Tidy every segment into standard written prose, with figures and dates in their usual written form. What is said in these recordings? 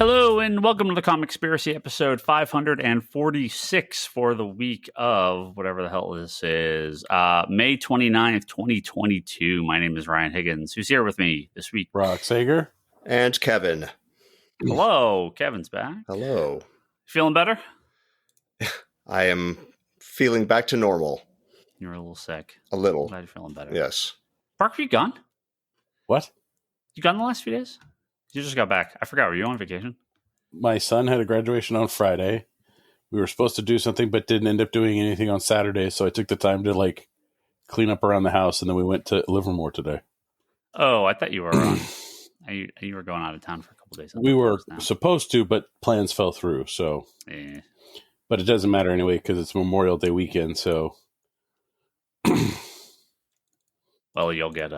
Hello and welcome to the Comic-spiracy episode 546 for the week of whatever the hell this is, May 29th, 2022. My name is Ryan Higgins. Who's here with me this week? Brock Sager. And Kevin. Hello, Kevin's back. Hello. Feeling better? I am feeling back to normal. You're a little sick. A little. Glad you're feeling better. Yes. Brock, are you gone? What? You gone the last few days? You just got back. I forgot. Were you on vacation? My son had a graduation on Friday. We were supposed to do something, but didn't end up doing anything on Saturday. So I took the time to clean up around the house, and then we went to Livermore today. Oh, I thought you were you were going out of town for a couple days. We were supposed to, but plans fell through. So, But it doesn't matter anyway because it's Memorial Day weekend. So, well, you'll get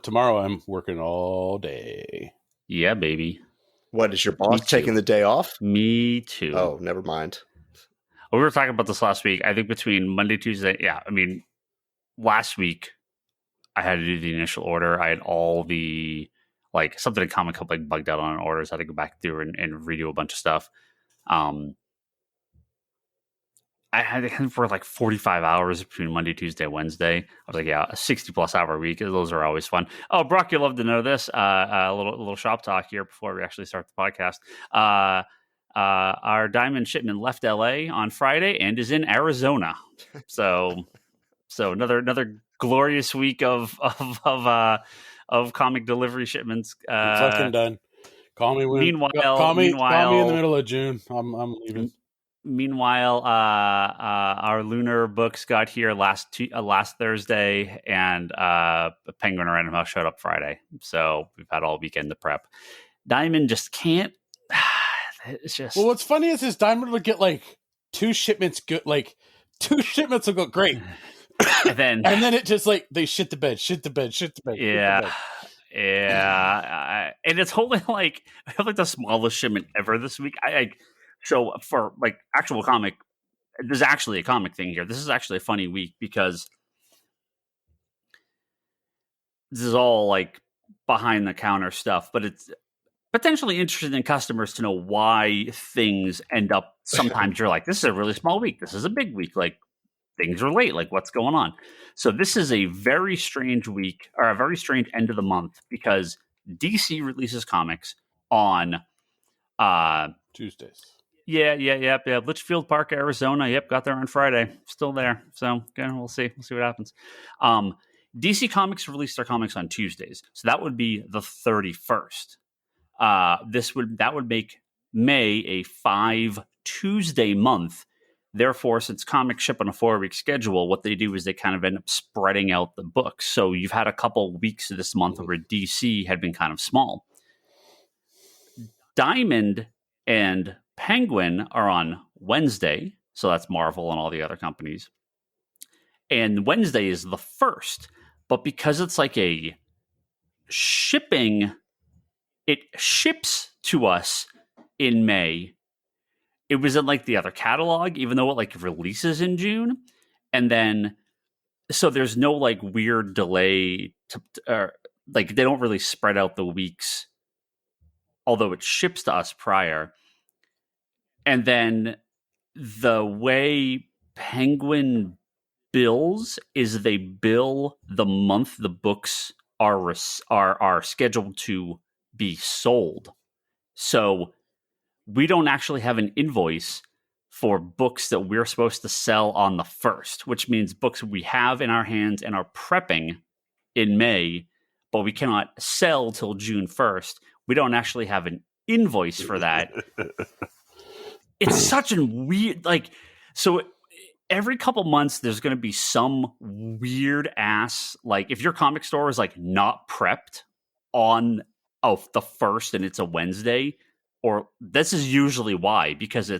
tomorrow I'm working all day. Yeah, baby. What, is your boss taking the day off? Me too. Oh, never mind. Well, we were talking about this last week. I think between Monday, Tuesday, last week I had to do the initial order. I had all the something in Comic Cup bugged out on orders. I had to go back through and redo a bunch of stuff. I had it for 45 hours between Monday, Tuesday, Wednesday. I was like, yeah, a 60-plus hour week. Those are always fun. Oh, Brock, you'll love to know this. A little shop talk here before we actually start the podcast. Our diamond shipment left LA on Friday and is in Arizona. So another glorious week of comic delivery shipments. Fucking done. Call me when. Call me in the middle of June. I'm leaving. Meanwhile, our lunar books got here last Thursday, and Penguin and Random House showed up Friday. So we've had all weekend to prep. Diamond just can't. It's just. Well, what's funny is Diamond would get two shipments good. Two shipments will go great, and then it just they shit the bed. Yeah. Yeah, and it's only I have the smallest shipment ever this week. So for actual comic, there's actually a comic thing here. This is actually a funny week because this is all behind the counter stuff, but it's potentially interesting in customers to know why things end up. Sometimes you're this is a really small week. This is a big week. Things are late. What's going on? So this is a very strange week, or a very strange end of the month, because DC releases comics on Tuesdays. Yeah. Litchfield Park, Arizona. Yep, got there on Friday. Still there. So again, we'll see. We'll see what happens. DC Comics released their comics on Tuesdays, so that would be the 31st. That would make May a 5 Tuesday month. Therefore, since comics ship on a 4-week schedule, what they do is they kind of end up spreading out the books. So you've had a couple weeks this month where DC had been kind of small. Diamond and Penguin are on Wednesday, so that's Marvel and all the other companies. And Wednesday is the 1st, but because it's a shipping, it ships to us in May. It was in the other catalog, even though it releases in June. And then, so there's no weird delay they don't really spread out the weeks, although it ships to us prior. And then the way Penguin bills is they bill the month the books are scheduled to be sold. So we don't actually have an invoice for books that we're supposed to sell on the 1st, which means books we have in our hands and are prepping in May, but we cannot sell till June 1st. We don't actually have an invoice for that. It's such a weird, so every couple months there's going to be some weird ass, if your comic store is not prepped on the 1st and it's a Wednesday, or this is usually why, because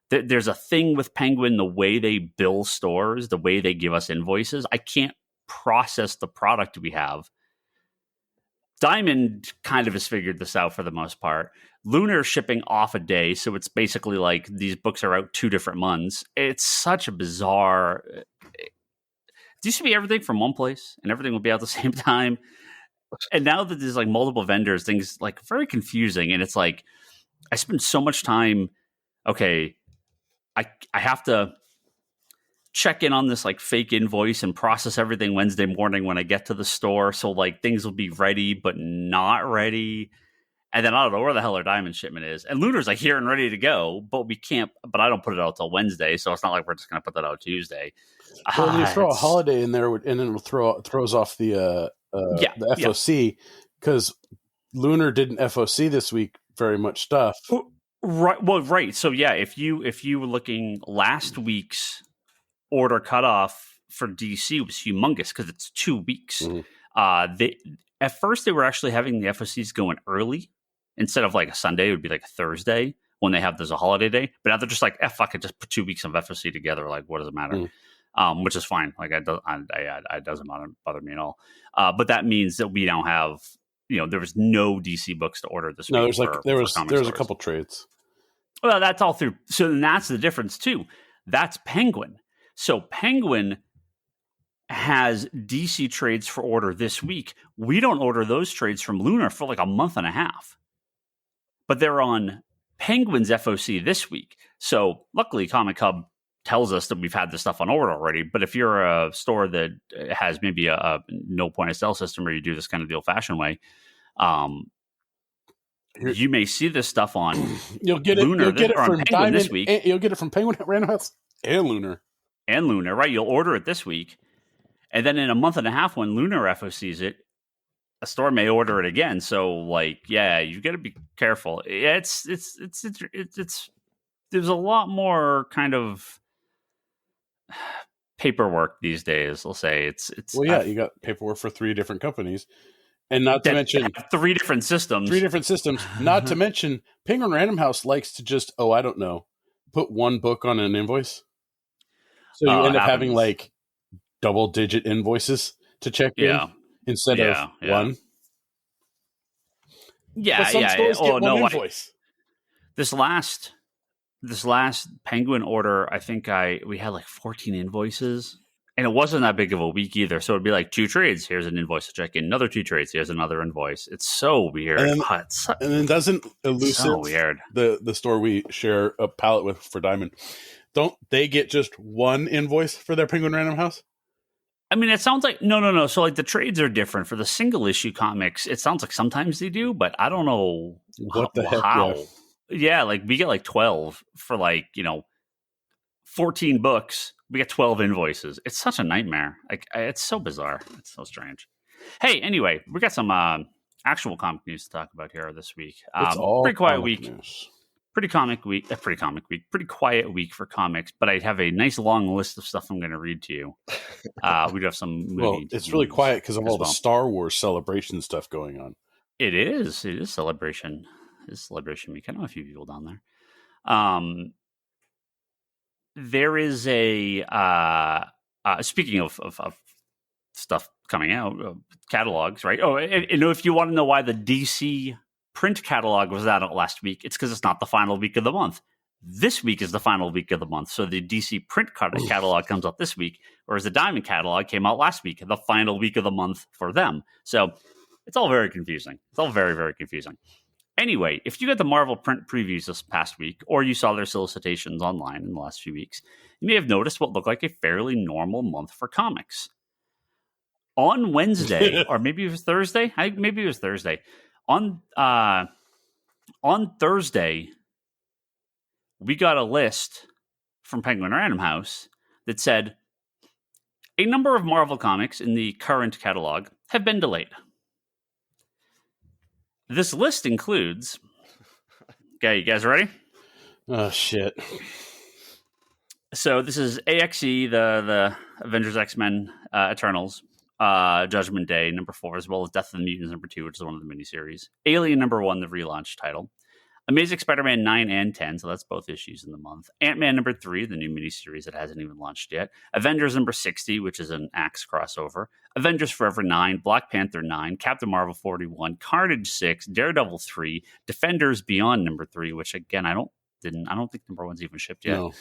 there's a thing with Penguin, the way they bill stores, the way they give us invoices. I can't process the product we have. Diamond kind of has figured this out for the most part. Lunar shipping off a day, so it's basically these books are out 2 different months. It's such a bizarre. It used to be everything from one place, and everything would be out at the same time. And now that there's multiple vendors, things very confusing, and it's I spend so much time. Okay, I have to check in on this like fake invoice and process everything Wednesday morning when I get to the store. So like things will be ready, but not ready. And then I don't know where the hell our diamond shipment is. And Lunar's like here and ready to go, but we can't, but I don't put it out till Wednesday. So it's not like we're just going to put that out Tuesday. Well, you throw a holiday in there and then it throws off the FOC because Lunar didn't FOC this week very much stuff. Right. Well, right. So yeah, if you were looking last week's order cutoff for DC was humongous because it's 2 weeks. At first they were actually having the FOCs going early instead of like a Sunday. It would be like a Thursday when they have there's a holiday day. But now they're just like, fuck it, just put 2 weeks of FOC together. Like, what does it matter? Which is fine. Like, it doesn't bother me at all. But that means that we don't have, there was no DC books to order this week. No, there was a couple trades. Well, that's all through. So then that's the difference too. That's Penguin. So Penguin has DC trades for order this week. We don't order those trades from Lunar for like a month and a half. But they're on Penguin's FOC this week. So luckily Comic Hub tells us that we've had this stuff on order already. But if you're a store that has maybe a no point of sale system or you do this kind of the old fashioned way, you may see this stuff on You'll get it from Diamond this week. You'll get it from Penguin Random House and Lunar. Right? You'll order it this week. And then in a month and a half, when Lunar FOCs it, a store may order it again. So, like, yeah, you got to be careful. It's there's a lot more kind of paperwork these days. I'll say it's. Well, yeah, you got paperwork for 3 different companies, and not to mention 3 different systems. 3 different systems. Not to mention, Penguin Random House likes to just I don't know, put 1 book on an invoice. So you end up having like double-digit invoices to check in instead of 1. Yeah, but some stores get 1 invoice. This last Penguin order, I think we had like 14 invoices, and it wasn't that big of a week either. So it'd be like 2 trades. Here's an invoice to check in. Another 2 trades. Here's another invoice. It's so weird. And then doesn't Elusive, so weird. The store we share a pallet with for Diamond, don't they get just 1 invoice for their Penguin Random House? I mean, it sounds like no. So like the trades are different for the single issue comics. It sounds like sometimes they do, but I don't know what the heck. How. Yeah, like we get like 12 for like 14 books. We get 12 invoices. It's such a nightmare. Like it's so bizarre. It's so strange. Hey, anyway, we got some actual comic news to talk about here this week. It's all pretty quiet week. News. Pretty quiet week for comics, but I have a nice long list of stuff I'm going to read to you. We do have some movie. Well, it's really quiet because of all the Star Wars celebration stuff going on. It is celebration. It's celebration week. I know a few people down there. There is a speaking of stuff coming out, catalogs, right? Oh, if you want to know why the DC print catalog was out last week, it's because it's not the final week of the month. This week is the final week of the month. So the DC print catalog comes out this week, whereas the Diamond catalog came out last week, the final week of the month for them. So it's all very confusing. It's all very, very confusing. Anyway, if you got the Marvel print previews this past week, or you saw their solicitations online in the last few weeks, you may have noticed what looked like a fairly normal month for comics. On Wednesday, or maybe it was Thursday. Maybe it was Thursday. On Thursday, we got a list from Penguin Random House that said a number of Marvel comics in the current catalog have been delayed. This list includes... Okay, you guys ready? Oh, shit. So this is AXE, the Avengers X-Men Eternals. Judgment Day, number 4, as well as Death of the Mutants, number 2, which is one of the miniseries. Alien, number 1, the relaunch title. Amazing Spider-Man 9 and 10, so that's both issues in the month. Ant-Man, number 3, the new miniseries that hasn't even launched yet. Avengers, number 60, which is an Axe crossover. Avengers Forever 9, Black Panther 9, Captain Marvel 41, Carnage 6, Daredevil 3, Defenders Beyond, number 3, which, again, I don't think number 1's even shipped yet. No.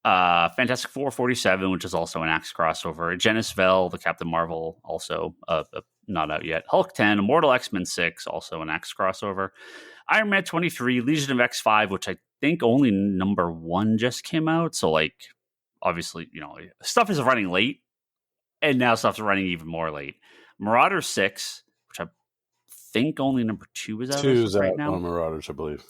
Fantastic Four 47, which is also an Axe crossover. Genis Vell, the Captain Marvel, also a not out yet. Hulk 10, Immortal X-Men 6, also an X crossover. Iron Man 23, Legion of X5, which I think only number 1 just came out. So, like, obviously, stuff is running late, and now stuff's running even more late. Marauder 6, which I think only number 2 is out right now. On Marauders, I believe.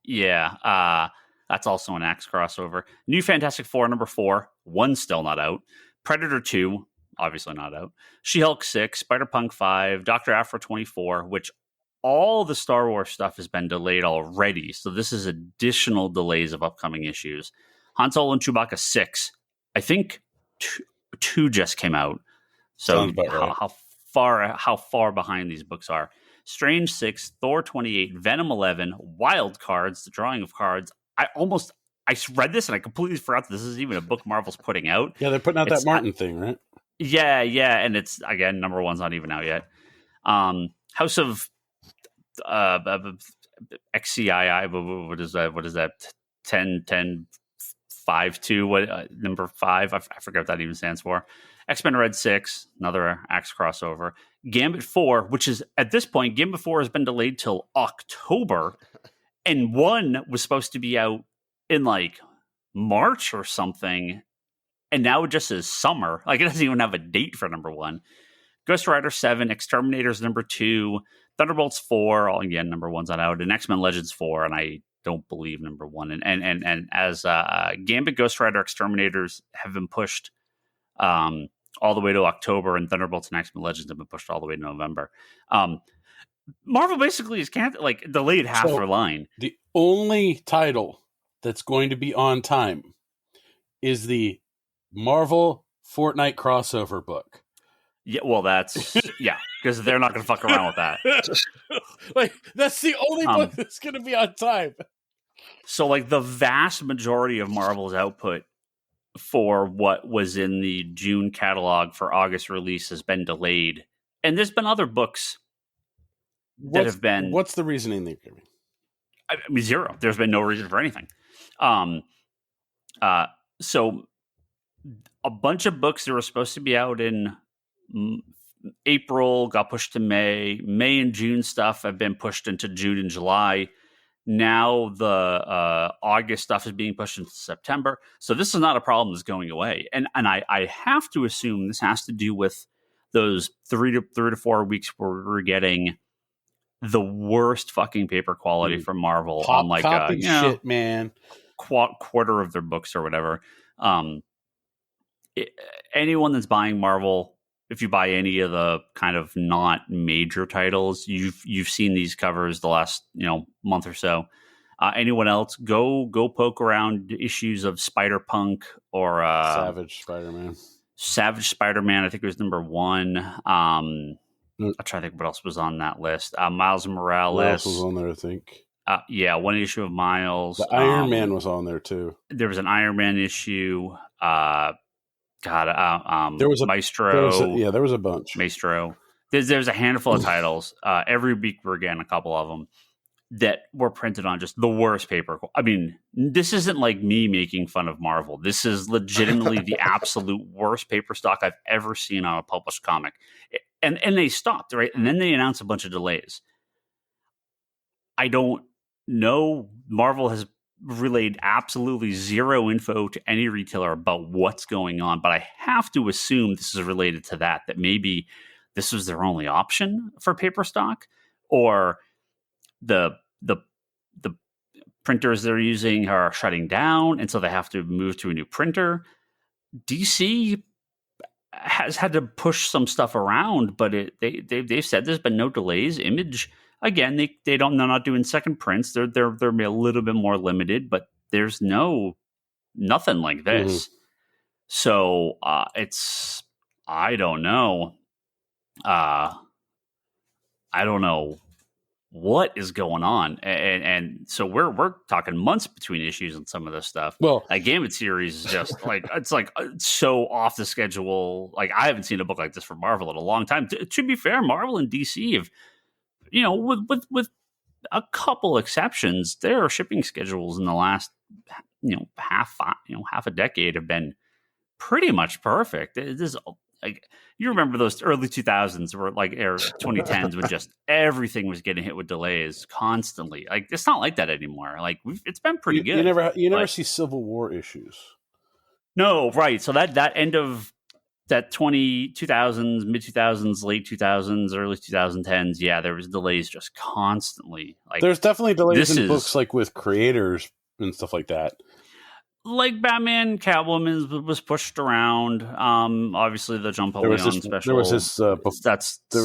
Yeah, that's also an X crossover. New Fantastic Four number 4, 1 still not out. Predator 2, obviously not out. She-Hulk 6, Spider-Punk 5, Dr. Aphra 24, which all the Star Wars stuff has been delayed already. So this is additional delays of upcoming issues. Han Solo and Chewbacca 6, I think 2 just came out. So how far behind these books are. Strange 6, Thor 28, Venom 11, Wild Cards, the drawing of cards. I read this and I completely forgot this is even a book Marvel's putting out. Yeah, they're putting out that Martin thing, right? Yeah, and it's, again, number 1's not even out yet. House of XCII, what is that? 10, 5, 2, what, number 5? I forget what that even stands for. X-Men Red 6, another X crossover. Gambit 4, which is, at this point, Gambit 4 has been delayed till October, and 1 was supposed to be out in, like, March or something, and now it just says summer. Like, it doesn't even have a date for number 1. Ghost Rider 7, Exterminators number 2, Thunderbolts 4, all again, number 1's not out, and X-Men Legends 4, and I don't believe number 1. And as Gambit, Ghost Rider, Exterminators have been pushed all the way to October, and Thunderbolts and X-Men Legends have been pushed all the way to November. Marvel basically is delayed half their line. The only title that's going to be on time is the Marvel Fortnite crossover book. Yeah, well, that's because they're not going to fuck around with that. Like, that's the only book that's going to be on time. So, like, the vast majority of Marvel's output for what was in the June catalog for August release has been delayed, and there's been other books that have been. What's the reasoning they're giving? I mean, 0. There's been no reason for anything. So a bunch of books that were supposed to be out in April got pushed to May. May and June stuff have been pushed into June and July. Now the August stuff is being pushed into September. So this is not a problem that's going away. And I have to assume this has to do with those 3 to 4 weeks where we're getting the worst fucking paper quality from Marvel on, like, shit, man, quarter of their books or whatever. Anyone that's buying Marvel, if you buy any of the kind of not major titles, you've seen these covers the last month or so. Anyone else, go poke around issues of Spider-Punk or Savage Spider-Man. I think it was number 1. I'm trying to think what else was on that list. Miles Morales. Miles was on there, I think. Yeah, 1 issue of Miles. The Iron Man was on there too. There was an Iron Man issue. There was a Maestro. There was a bunch. Maestro. There's a handful of titles. Every week we're getting a couple of them that were printed on just the worst paper. I mean, this isn't like me making fun of Marvel. This is legitimately the absolute worst paper stock I've ever seen on a published comic. And they stopped, right? And then they announced a bunch of delays. I don't know. Marvel has relayed absolutely 0 info to any retailer about what's going on, but I have to assume this is related to that maybe this was their only option for paper stock, or the printers they're using are shutting down, and so they have to move to a new printer. DC has had to push some stuff around, but they've said there's been no delays. Image, again, they're not doing second prints. They're a little bit more limited, but there's nothing like this. So it's, I don't know. I don't know what is going on, and so we're talking months between issues on some of this stuff. Well, a Gambit series is just it's so off the schedule. Like, I haven't seen a book like this for Marvel in a long time. To be fair, Marvel and DC have, with a couple exceptions, their shipping schedules in the last half a decade have been pretty much perfect. There's like you remember those early 2000s or 2010s when just everything was getting hit with delays constantly. Like it's not like that anymore. Like it's been pretty good. You never see Civil War issues. No, right. So that end of that 2000s, mid 2000s, late 2000s, early 2010s, yeah, there was delays just constantly. Like there's definitely delays in books like with creators and stuff like that. Like Batman, Catwoman was pushed around. Obviously, the John Paulion special. There was this.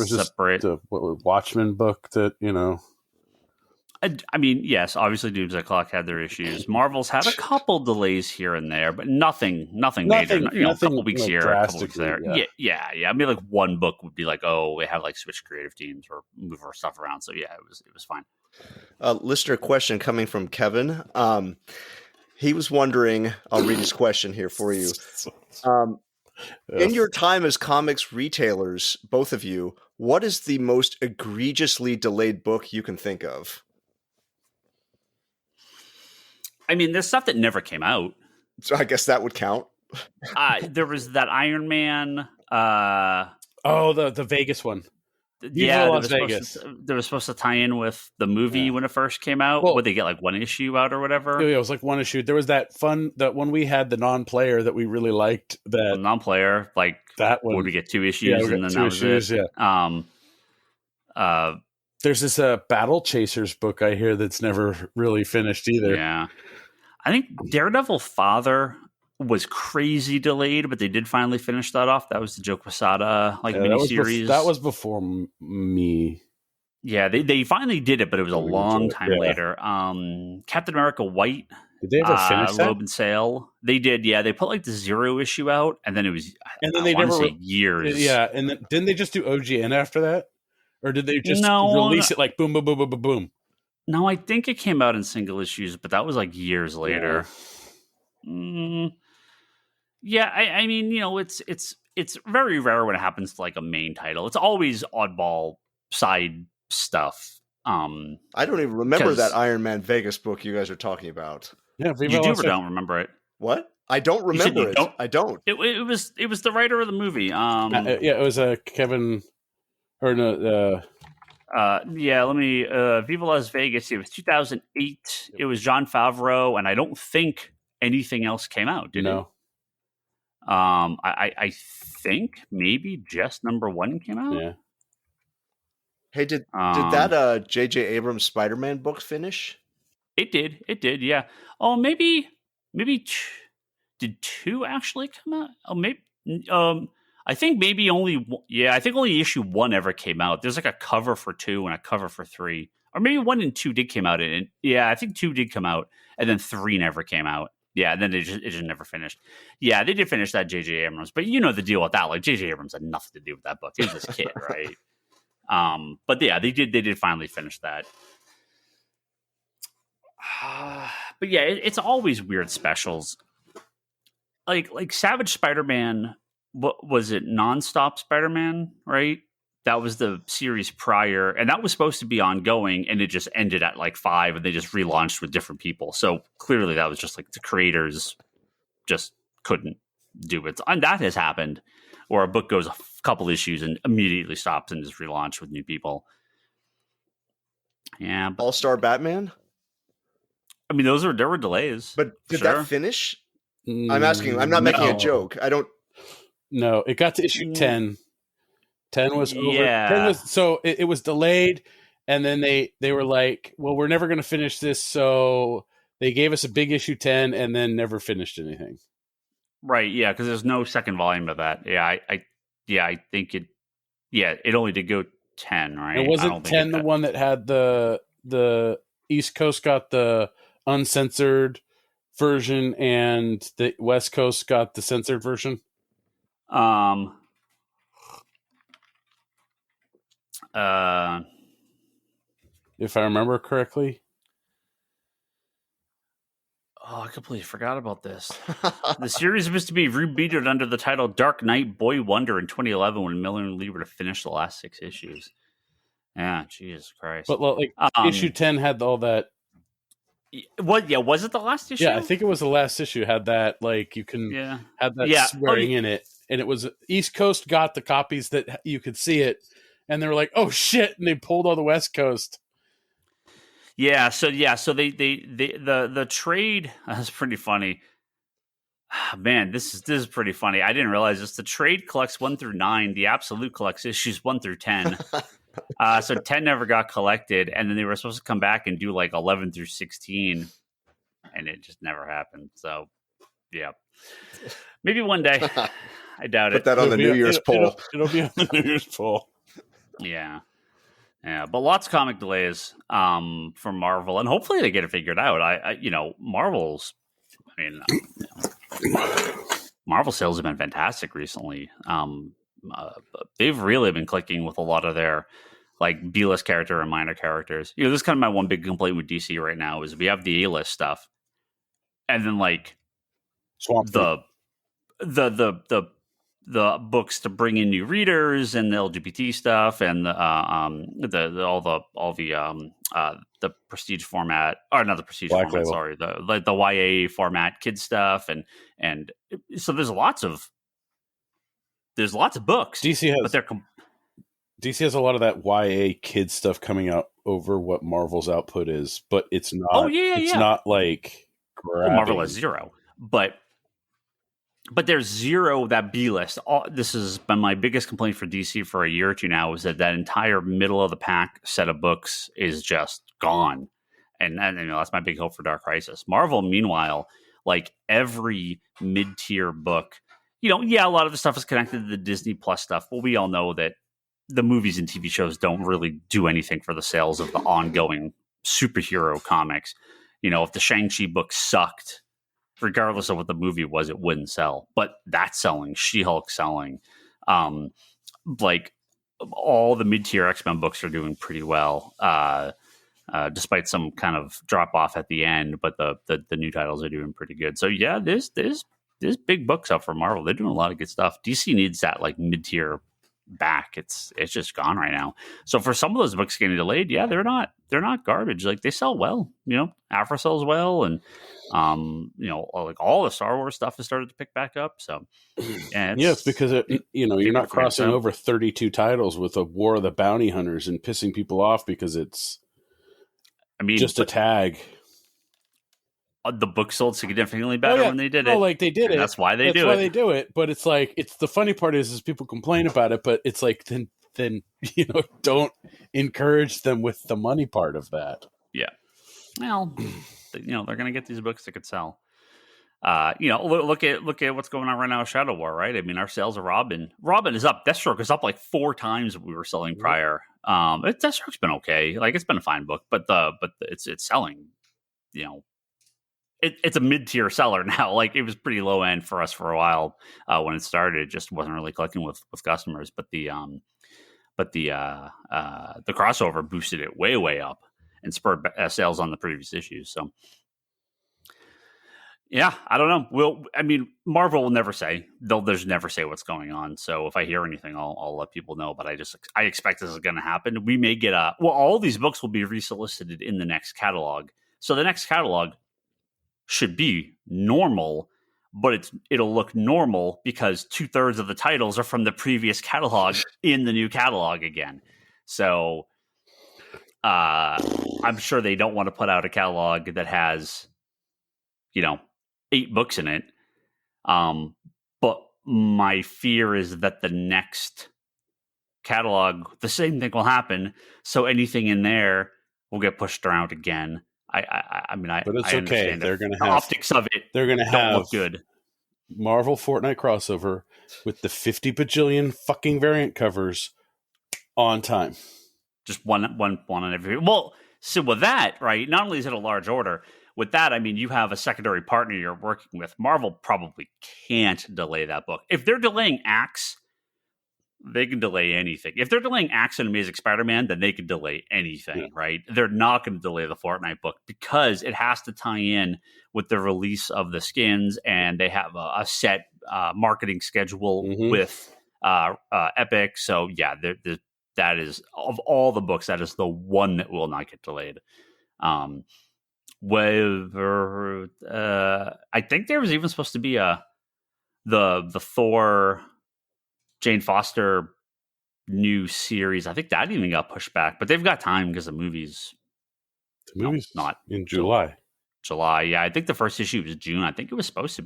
Separate. Watchmen book that I mean, yes, obviously, Doomsday Clock had their issues. Marvel's had a couple delays here and there, but nothing major. A couple weeks here, a couple weeks there. Yeah. I mean, like one book would be like, oh, we have like switch creative teams or move our stuff around. So yeah, it was fine. Listener question coming from Kevin. He was wondering, I'll read his question here for you. In your time as comics retailers, both of you, what is the most egregiously delayed book you can think of? I mean, there's stuff that never came out. So I guess that would count. There was that Iron Man. The Vegas one. Yeah, they were supposed to tie in with the movie when it first came out. Would they get like one issue out or whatever? Yeah, it was like one issue. There was that one we had, the non-player that we really liked. That non-player, like that one. Would we get 2 issues and then that was it? Yeah. There's this Battle Chasers book I hear that's never really finished either. Yeah, I think Daredevil Father was crazy delayed, but they did finally finish that off. That was the Joe Quesada miniseries. That was before me. Yeah, they finally did it, but it was a long time later. Captain America White. Did they ever finish that? Loeb and Sale. They did, yeah. They put like the 0 issue out, and then it was. And then they never years. Yeah, and then didn't they just do OGN after that, or did they just release it like boom, boom, boom, boom, boom, boom? No, I think it came out in single issues, but that was like years later. Yeah, I mean, it's very rare when it happens to like a main title. It's always oddball side stuff. I don't even remember that Iron Man Vegas book you guys are talking about. Yeah, you do or don't remember it? What? I don't remember it. I don't. It was the writer of the movie. It was Kevin. Or no. Let me. Viva Las Vegas. It was 2008. It was Jon Favreau, and I don't think anything else came out. Did it? I think maybe just #1 came out. Yeah. Hey, did that J.J. Abrams Spider-Man book finish? It did. Yeah. Oh, maybe did 2 actually come out? Oh, maybe. I think maybe only. Yeah, I think only issue 1 ever came out. There's like a cover for 2 and a cover for 3, or maybe 1 and 2 did come out. And yeah, I think 2 did come out, and then 3 never came out. Yeah, and then it just never finished. Yeah, they did finish that J.J. Abrams, but you know the deal with that. Like J.J. Abrams had nothing to do with that book. He was this kid, right? But yeah, they did finally finish that. But yeah, it's always weird specials. Like Savage Spider-Man. What was it? Nonstop Spider-Man, right? That was the series prior, and that was supposed to be ongoing, and it just ended at like 5, and they just relaunched with different people. So clearly, that was just like the creators just couldn't do it, and that has happened, or a book goes a couple issues and immediately stops and is relaunched with new people. Yeah, All-Star Batman. I mean, there were delays, but did that finish? I'm asking. I'm not making a joke. I don't. No, it got to issue 10. 10 was over. Yeah. 10 was, so it was delayed, and then they were like, well, we're never going to finish this, so they gave us a big issue 10 and then never finished anything. Right, yeah, because there's no second volume of that. Yeah, I think it only did go 10, right? It wasn't 10 the one that had the East Coast got the uncensored version and the West Coast got the censored version? If I remember correctly. Oh, I completely forgot about this. The series was to be rebooted under the title Dark Knight Boy Wonder in 2011 when Miller and Lee were to finish the last 6 issues. Yeah, Jesus Christ. But like issue 10 had all that. What? Yeah, was it the last issue? Yeah, I think it was the last issue. Had that, like, you can have that swearing in it. and it was East Coast got the copies that you could see it, and they were like, "Oh shit!" and they pulled all the West Coast. So the trade that's pretty funny. Man, this is pretty funny. I didn't realize this. The trade collects 1 through 9. The absolute collects issues 1 through 10. So 10 never got collected, and then they were supposed to come back and do like 11 through 16, and it just never happened. So, yeah, maybe one day. I doubt it. Put that on the New Year's poll. It'll be on the New Year's poll. Yeah, but lots of comic delays from Marvel, and hopefully they get it figured out. Marvel's. I mean, Marvel sales have been fantastic recently. They've really been clicking with a lot of their like B-list character and minor characters. This is kind of my one big complaint with DC right now is we have the A-list stuff, and then like the books to bring in new readers and the LGBT stuff and the prestige format, or not the prestige Black format, label. sorry, the YA format kid stuff, and so there's lots of books. DC has a lot of that YA kid stuff coming out over what Marvel's output is, but it's not. Oh yeah, it's not like Marvel has zero, but there's zero that B list. This has been my biggest complaint for DC for a year or two now, is that entire middle of the pack set of books is just gone. And that's my big hope for Dark Crisis. Marvel, meanwhile, like every mid-tier book, a lot of the stuff is connected to the Disney Plus stuff, but we all know that the movies and TV shows don't really do anything for the sales of the ongoing superhero comics. If the Shang-Chi book sucked, regardless of what the movie was, it wouldn't sell. But that's selling. She-Hulk selling. Like all the mid-tier X-Men books are doing pretty well, despite some kind of drop off at the end. But the new titles are doing pretty good. So yeah, there's big books up for Marvel. They're doing a lot of good stuff. DC needs that like mid-tier back. It's just gone right now. So for some of those books getting delayed, yeah, they're not garbage. Like they sell well. Afro sells well, and like all the Star Wars stuff has started to pick back up. So it's because you're not crossing over 32 titles with a War of the Bounty Hunters and pissing people off because it's just a tag. The book sold significantly better when they did it. Like they did it. That's why they do it. That's why they do it. But it's like, the funny part is people complain about it, but it's like, then don't encourage them with the money part of that. Yeah. Well, they're going to get these books that could sell. Look at what's going on right now with Shadow War, right? I mean, our sales of Robin is up. Deathstroke is up like 4 times what we were selling prior. Deathstroke's been okay. Like it's been a fine book, but it's selling, It's a mid-tier seller now. Like it was pretty low end for us for a while when it started. It just wasn't really clicking with customers. But the crossover boosted it way up and spurred sales on the previous issues. So yeah, I don't know. Marvel will never say. They'll just never say what's going on. So if I hear anything, I'll let people know. But I expect this is going to happen. We may get all these books will be resolicited in the next catalog. So the next catalog should be normal, but it'll look normal because 2/3 of the titles are from the previous catalog in the new catalog again. So I'm sure they don't want to put out a catalog that has 8 books in it. But my fear is that the next catalog, the same thing will happen. So anything in there will get pushed around again. But it's okay. They're going to have the optics of it. They're going to have look good. Marvel Fortnite crossover with the 50 bajillion fucking variant covers on time. Just one on every. Well, so with that, right? Not only is it a large order, with that, I mean, you have a secondary partner you're working with. Marvel probably can't delay that book. If they're delaying Axe, they can delay anything. If they're delaying Axe and Amazing Spider-Man, then they can delay anything, right? They're not going to delay the Fortnite book because it has to tie in with the release of the skins, and they have a set marketing schedule with Epic. So yeah, that is, of all the books, that is the one that will not get delayed. I think there was even supposed to be the Thor Jane Foster new series. I think that even got pushed back, but they've got time because the movie's not in July. July. Yeah, I think the first issue was June. I think it was supposed to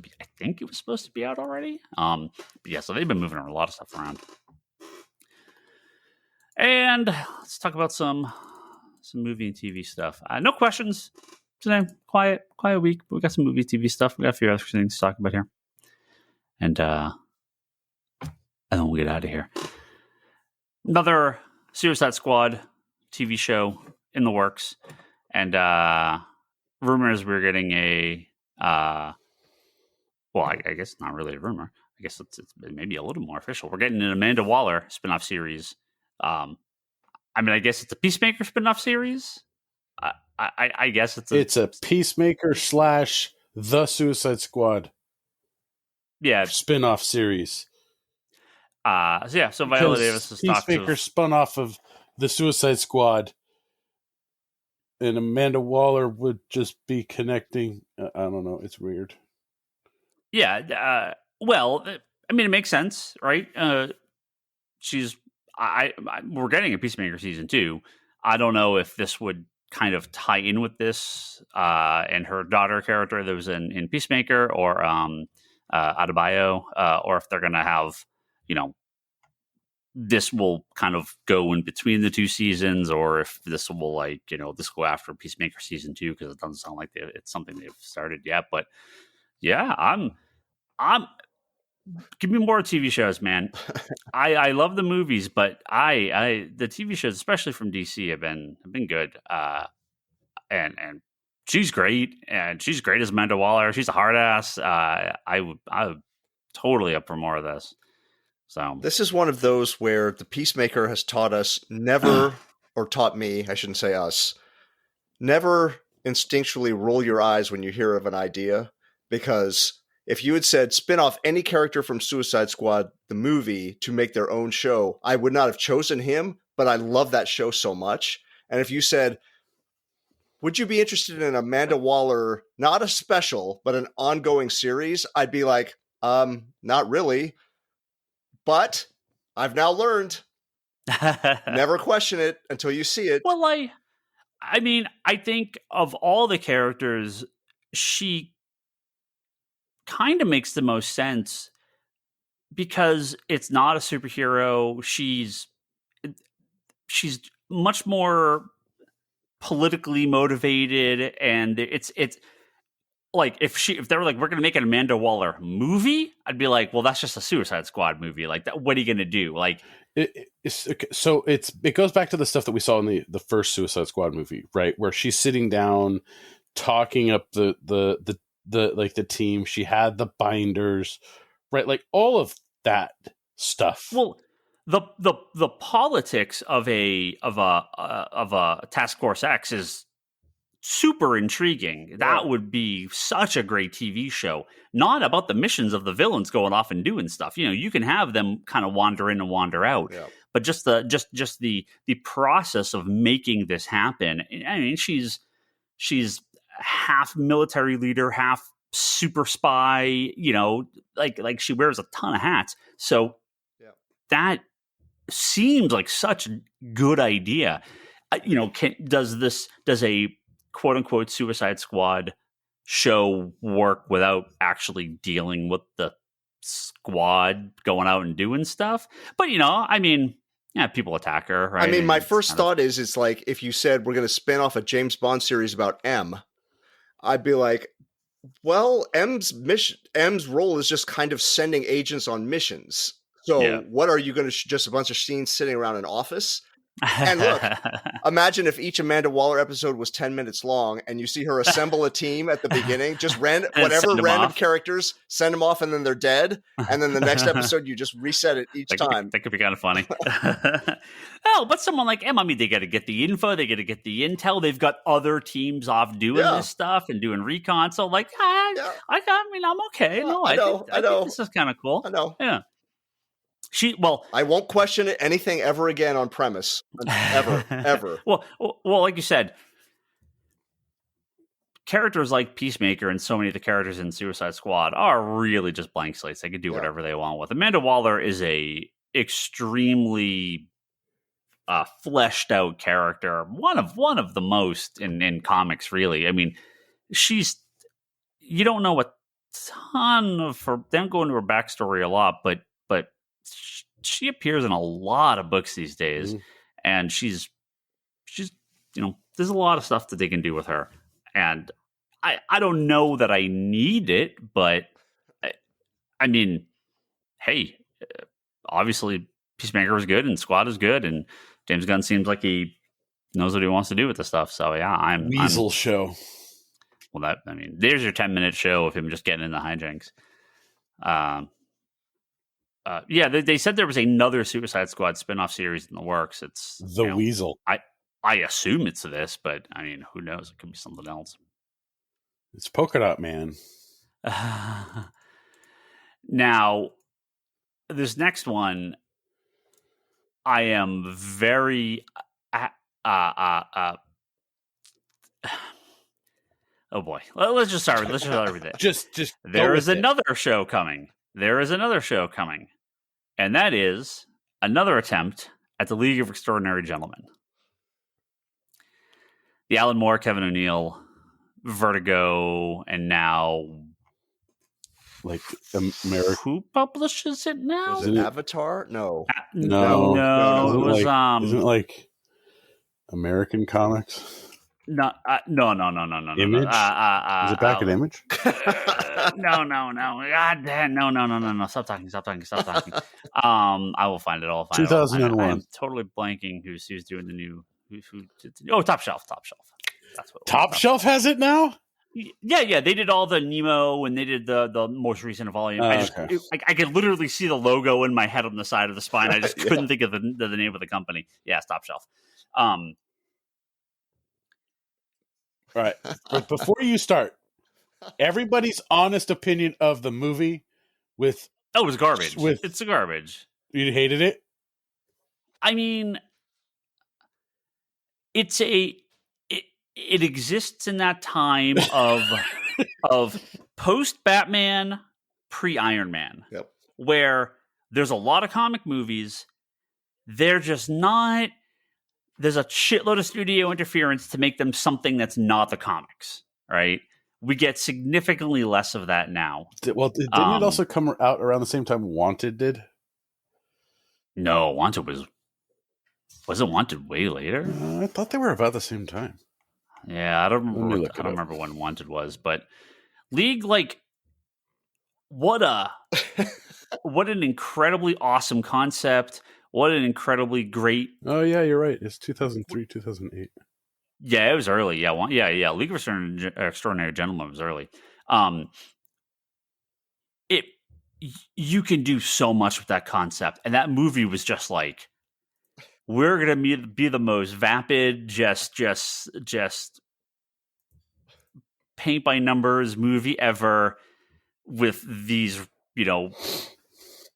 be out already. But yeah, so they've been moving a lot of stuff around. And let's talk about some movie and TV stuff. No questions today. Quiet week. But we got some movie, TV stuff. We got a few other things to talk about here. And then we'll get out of here. Another Suicide Squad TV show in the works. And rumors we're getting a I guess not really a rumor. I guess it's maybe a little more official. We're getting an Amanda Waller spinoff series. I mean, I guess it's a Peacemaker spinoff series. I guess it's a Peacemaker / the Suicide Squad. Yeah, spinoff series. So Viola Davis is Peacemaker spun off of the Suicide Squad, and Amanda Waller would just be connecting. I don't know. It's weird. Yeah. Well, I mean, it makes sense, right? We're getting a Peacemaker season 2. I don't know if this would kind of tie in with this and her daughter character that was in Peacemaker or Adebayo, or if they're going to have, this will kind of go in between the 2 seasons, or if this will this go after Peacemaker season 2, because it doesn't sound like it's something they've started yet. But yeah, I'm give me more TV shows, man. I love the movies, but the TV shows, especially from DC, have been good. And she's great, and she's great as Amanda Waller. She's a hard ass. I would totally up for more of this. So this is one of those where the Peacemaker has taught us never, or taught me, I shouldn't say us, never instinctually roll your eyes when you hear of an idea, because if you had said spin off any character from Suicide Squad, the movie, to make their own show, I would not have chosen him, but I love that show so much. And if you said, would you be interested in Amanda Waller, not a special, but an ongoing series? I'd be like, not really. But I've now learned, never question it until you see it. Well, I mean, I think of all the characters, she kind of makes the most sense because it's not a superhero. She's much more politically motivated, and it's like if they were like, we're going to make an Amanda Waller movie, I'd be like, well, that's just a Suicide Squad movie. Like, what are you going to do? Like, it goes back to the stuff that we saw in the first Suicide Squad movie, right? Where she's sitting down, talking up the team. She had the binders, right? Like all of that stuff. Well, the politics of a Task Force X is super intriguing. That would be such a great TV show. Not about the missions of the villains going off and doing stuff. You can have them kind of wander in and wander out, but just the process of making this happen. I mean, she's half military leader, half super spy. Like she wears a ton of hats. So that seems like such a good idea. Does a quote unquote Suicide Squad show work without actually dealing with the squad going out and doing stuff? But I mean, people attack her, right? I mean, my first thought is, it's like if you said we're going to spin off a James Bond series about M, I'd be like, well, M's role is just kind of sending agents on missions. So what are you going to just a bunch of scenes sitting around an office? And look, imagine if each Amanda Waller episode was 10 minutes long and you see her assemble a team at the beginning, just whatever random characters, send them off and then they're dead. And then the next episode, you just reset it each time. That could be kind of funny. Oh, but someone like Em, I mean, they got to get the info. They got to get the intel. They've got other teams off doing this stuff and doing recon. So like, I mean, I'm okay. No, I know. This is kind of cool. I know. Yeah. I won't question anything ever again on premise. Ever. Well, like you said, characters like Peacemaker and so many of the characters in Suicide Squad are really just blank slates. They can do whatever they want with. Amanda Waller is a extremely fleshed out character. One of the most in comics, really. I mean, you don't know a ton of her. They don't go into her backstory a lot, but she appears in a lot of books these days, and she's there's a lot of stuff that they can do with her, and I don't know that I need it, but I mean, hey, obviously Peacemaker is good and Squad is good, and James Gunn seems like he knows what he wants to do with the stuff. So yeah, I'm show. Well, there's your 10-minute show of him just getting in the hijinks. Yeah, they said there was another Suicide Squad spinoff series in the works. It's The Weasel. I assume it's this, but I mean, who knows? It could be something else. It's Polka Dot Man. Now, this next one, I am very. Oh boy, let's just start with that. Just there is another show coming. There is another show coming, and that is another attempt at the League of Extraordinary Gentlemen. The Alan Moore, Kevin O'Neill, Vertigo, and now like America. Who publishes it now? Is it Avatar? No. No. It was isn't it like American Comics? No. Image? Is it back at Image? No. God damn, no. Stop talking. I will find it. 2001. I'm totally blanking who's doing the new. Top Shelf. That's what. Top Shelf has it now. Yeah. They did all the Nemo, and they did the most recent volume. I could literally see the logo in my head on the side of the spine. I just couldn't think of the name of the company. Yeah, it's Top Shelf. All right, but before you start, everybody's honest opinion of the movie it was garbage. It's a garbage. You hated it? I mean, it exists in that time of post Batman, pre Iron Man, where there's a lot of comic movies. They're just not. There's a shitload of studio interference to make them something that's not the comics, right? We get significantly less of that now. Well, didn't it also come out around the same time Wanted did? No, Wanted wasn't Wanted way later? I thought they were about the same time. Yeah, I don't remember when Wanted was, but League, like, what an incredibly awesome concept. What an incredibly great. Oh yeah, you're right. It's 2003, 2008. Yeah, it was early. Yeah, League of Extraordinary Gentlemen was early. You can do so much with that concept, and that movie was just like, we're gonna be the most vapid, just paint by numbers movie ever, with these,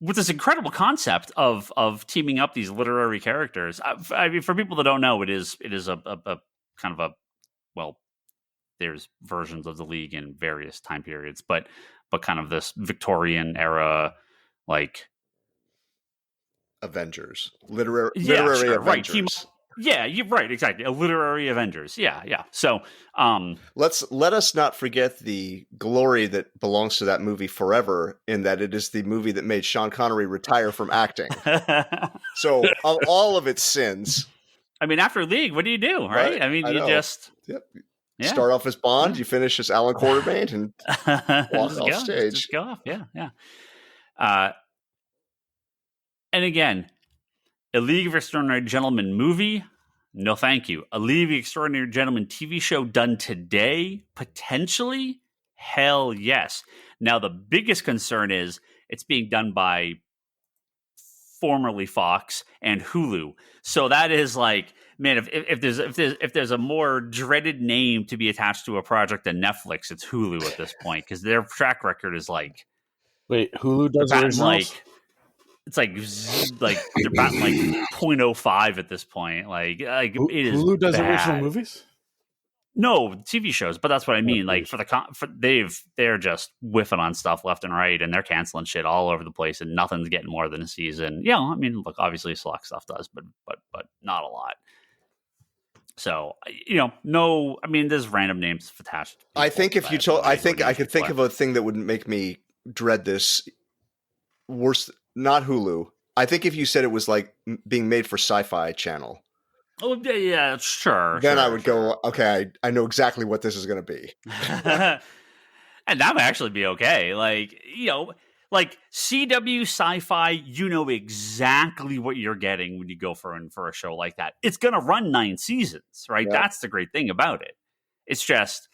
with this incredible concept of teaming up these literary characters. I mean, for people that don't know, it is a kind of there's versions of the League in various time periods, but kind of this Victorian era, like Avengers, literary Avengers. Right. You're right. Exactly. A literary Avengers. Yeah. So, let us not forget the glory that belongs to that movie forever, in that it is the movie that made Sean Connery retire from acting. So, of all of its sins, I mean, after League, what do you do? Right? I mean, you just start off as Bond, you finish as Alan Quartermain, and walk off stage. Just go off. Yeah. And again, a League of Extraordinary Gentlemen movie? No, thank you. A League of Extraordinary Gentlemen TV show done today? Potentially? Hell yes. Now, the biggest concern is it's being done by formerly Fox and Hulu. So that is like, man, if there's a more dreaded name to be attached to a project than Netflix, it's Hulu at this point, because their track record is like. Wait, Hulu does originals? It's like they're batting like 0.05 at this point. Like it is. Hulu does bad. original movies? No, TV shows, but that's what I mean. Like they're just whiffing on stuff left and right, and they're canceling shit all over the place, and nothing's getting more than a season. Yeah, I mean, look, obviously select stuff does, but not a lot. So no, I mean, there's random names attached. I think if you told, I think I could think of a thing that would make me dread this. Worse, not Hulu. I think if you said it was like being made for Sci-Fi Channel. Oh yeah, sure. Then I would go, okay, I know exactly what this is going to be, and that would actually be okay. Like like CW Sci-Fi, you know exactly what you're getting when you go for a show like that. It's going to run 9 seasons, right? Yeah. That's the great thing about it. It's just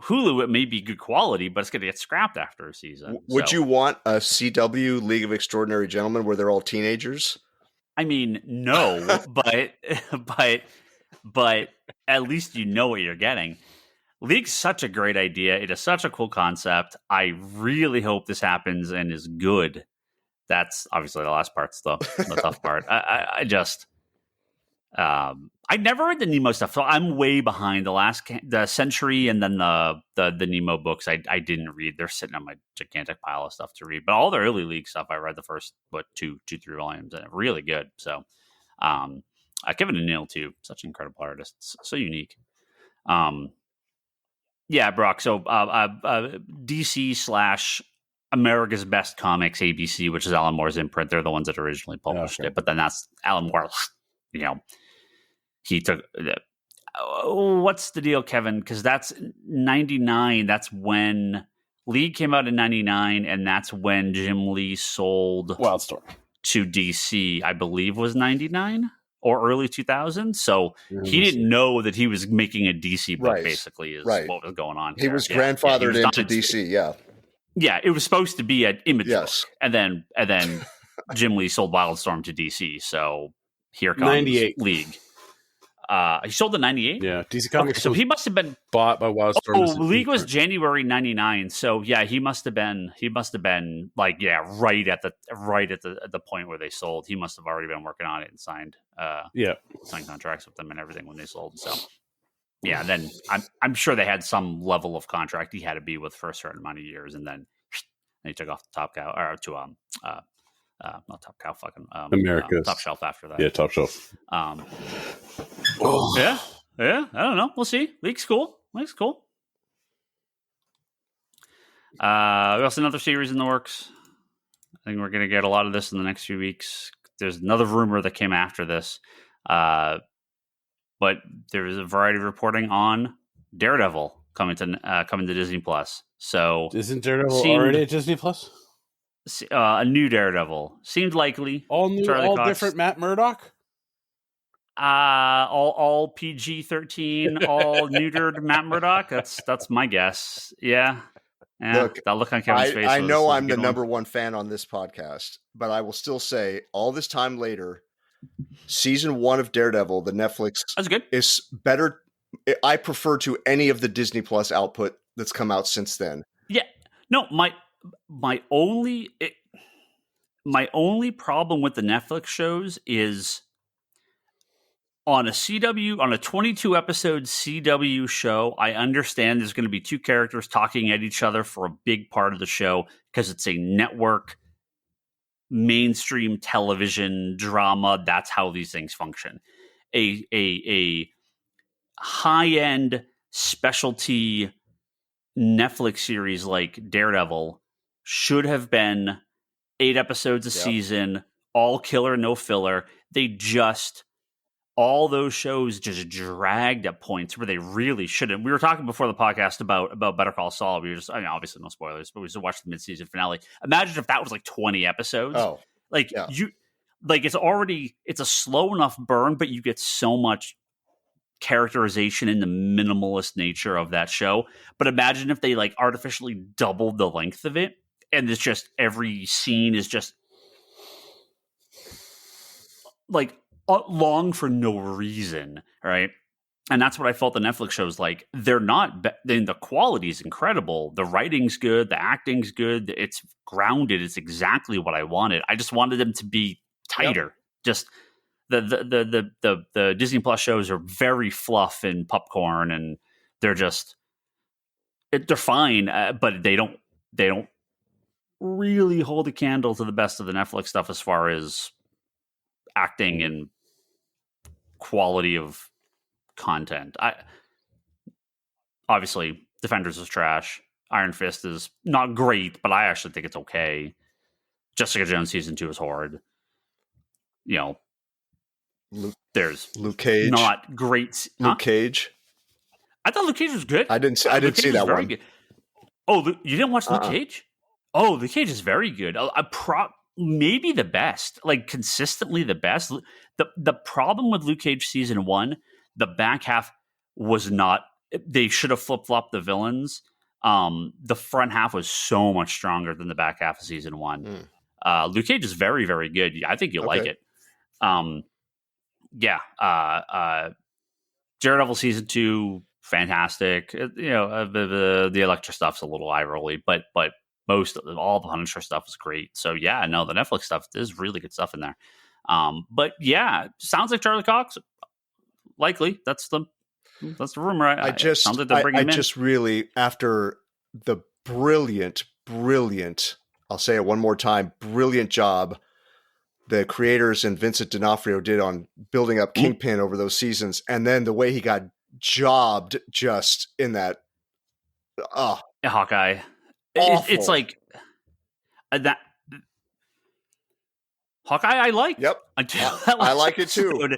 Hulu. It may be good quality, but it's going to get scrapped after a season. Would you want a CW League of Extraordinary Gentlemen where they're all teenagers? I mean, no, but at least you know what you're getting. League's such a great idea. It is such a cool concept. I really hope this happens and is good. That's obviously the last part's the tough part. I just I never read the Nemo stuff, so I'm way behind. The Century and then the Nemo books I didn't read. They're sitting on my gigantic pile of stuff to read. But all the early League stuff I read the first 2, 3 volumes, and really good. So Kevin O'Neill too, such an incredible artist, so unique. Yeah, Brock. So DC / America's Best Comics, ABC, which is Alan Moore's imprint. They're the ones that originally published it. But then that's Alan Moore. He took. What's the deal, Kevin? Because that's 99. That's when League came out in 99, and that's when Jim Lee sold Wildstorm to DC. I believe was 99. Or early 2000s, so he didn't know that he was making a DC book. Right. Basically, is what was going on. He was grandfathered into DC. Yeah. It was supposed to be an image book, and then Jim Lee sold Wildstorm to DC. So here comes 98 League. He sold in 98. Yeah, DC Comics. Okay, so he must have been bought by Wildstorm. Oh, League was January 99. So yeah, he must have been like right at the point where they sold. He must have already been working on it and signed contracts with them and everything when they sold. So yeah, then I'm sure they had some level of contract he had to be with for a certain amount of years, and then they took off the Top Cow or to not Top Cow, fucking America's Top Shelf after that. Yeah, Top Shelf. Yeah. I don't know. We'll see. League's cool. We also another series in the works. I think we're going to get a lot of this in the next few weeks. There's another rumor that came after this, but there is a variety of reporting on Daredevil coming to Disney Plus. So isn't Daredevil already at Disney Plus? A new Daredevil seemed likely. All new, Charlie all Cox. Different Matt Murdock. All PG-13, all neutered Matt Murdock. That's my guess. Yeah. Look, that look on Kevin's face. I know I'm the number one fan on this podcast, but I will still say, all this time later, season 1 of Daredevil, the Netflix, that's good. Is better. I prefer to any of the Disney Plus output that's come out since then. Yeah. No, my only problem with the Netflix shows is on a 22 episode CW show, I understand there's going to be 2 characters talking at each other for a big part of the show because it's a network mainstream television drama. That's how these things function. A high-end specialty Netflix series like Daredevil should have been 8 episodes a season, all killer, no filler. All those shows just dragged at points where they really shouldn't. We were talking before the podcast about Better Call Saul. We were just, obviously no spoilers, but we just watched the mid-season finale. Imagine if that was like 20 episodes. It's a slow enough burn, but you get so much characterization in the minimalist nature of that show. But imagine if they like artificially doubled the length of it, and it's just every scene is just like long for no reason, right? And that's what I felt the Netflix shows like. They're not. The quality is incredible. The writing's good. The acting's good. It's grounded. It's exactly what I wanted. I just wanted them to be tighter. Just the Disney Plus shows are very fluff and popcorn, and they're fine, but they don't really hold a candle to the best of the Netflix stuff as far as acting and quality of content. Obviously, Defenders is trash. Iron Fist is not great, but I actually think it's okay. Jessica Jones season 2 is horrid. There's Luke Cage, not great. Luke Cage. I thought Luke Cage was good. I didn't see that one. Good. Oh, you didn't watch Luke Cage? Oh, Luke Cage is very good. Maybe the best, like consistently the best. The problem with Luke Cage season 1, the back half was not. They should have flip-flopped the villains. The front half was so much stronger than the back half of season 1. Luke Cage is very, very good. I think you'll like it. Daredevil season 2, fantastic. The Elektra stuff's a little eye rolly, but all the Punisher stuff is great. So the Netflix stuff, there's really good stuff in there. But sounds like Charlie Cox. Likely, that's the rumor. I just really, after the brilliant, I'll say it one more time, brilliant job the creators and Vincent D'Onofrio did on building up Kingpin over those seasons, and then the way he got jobbed just in that Hawkeye. It's like that. Hawkeye, I like. Yep, I like it too.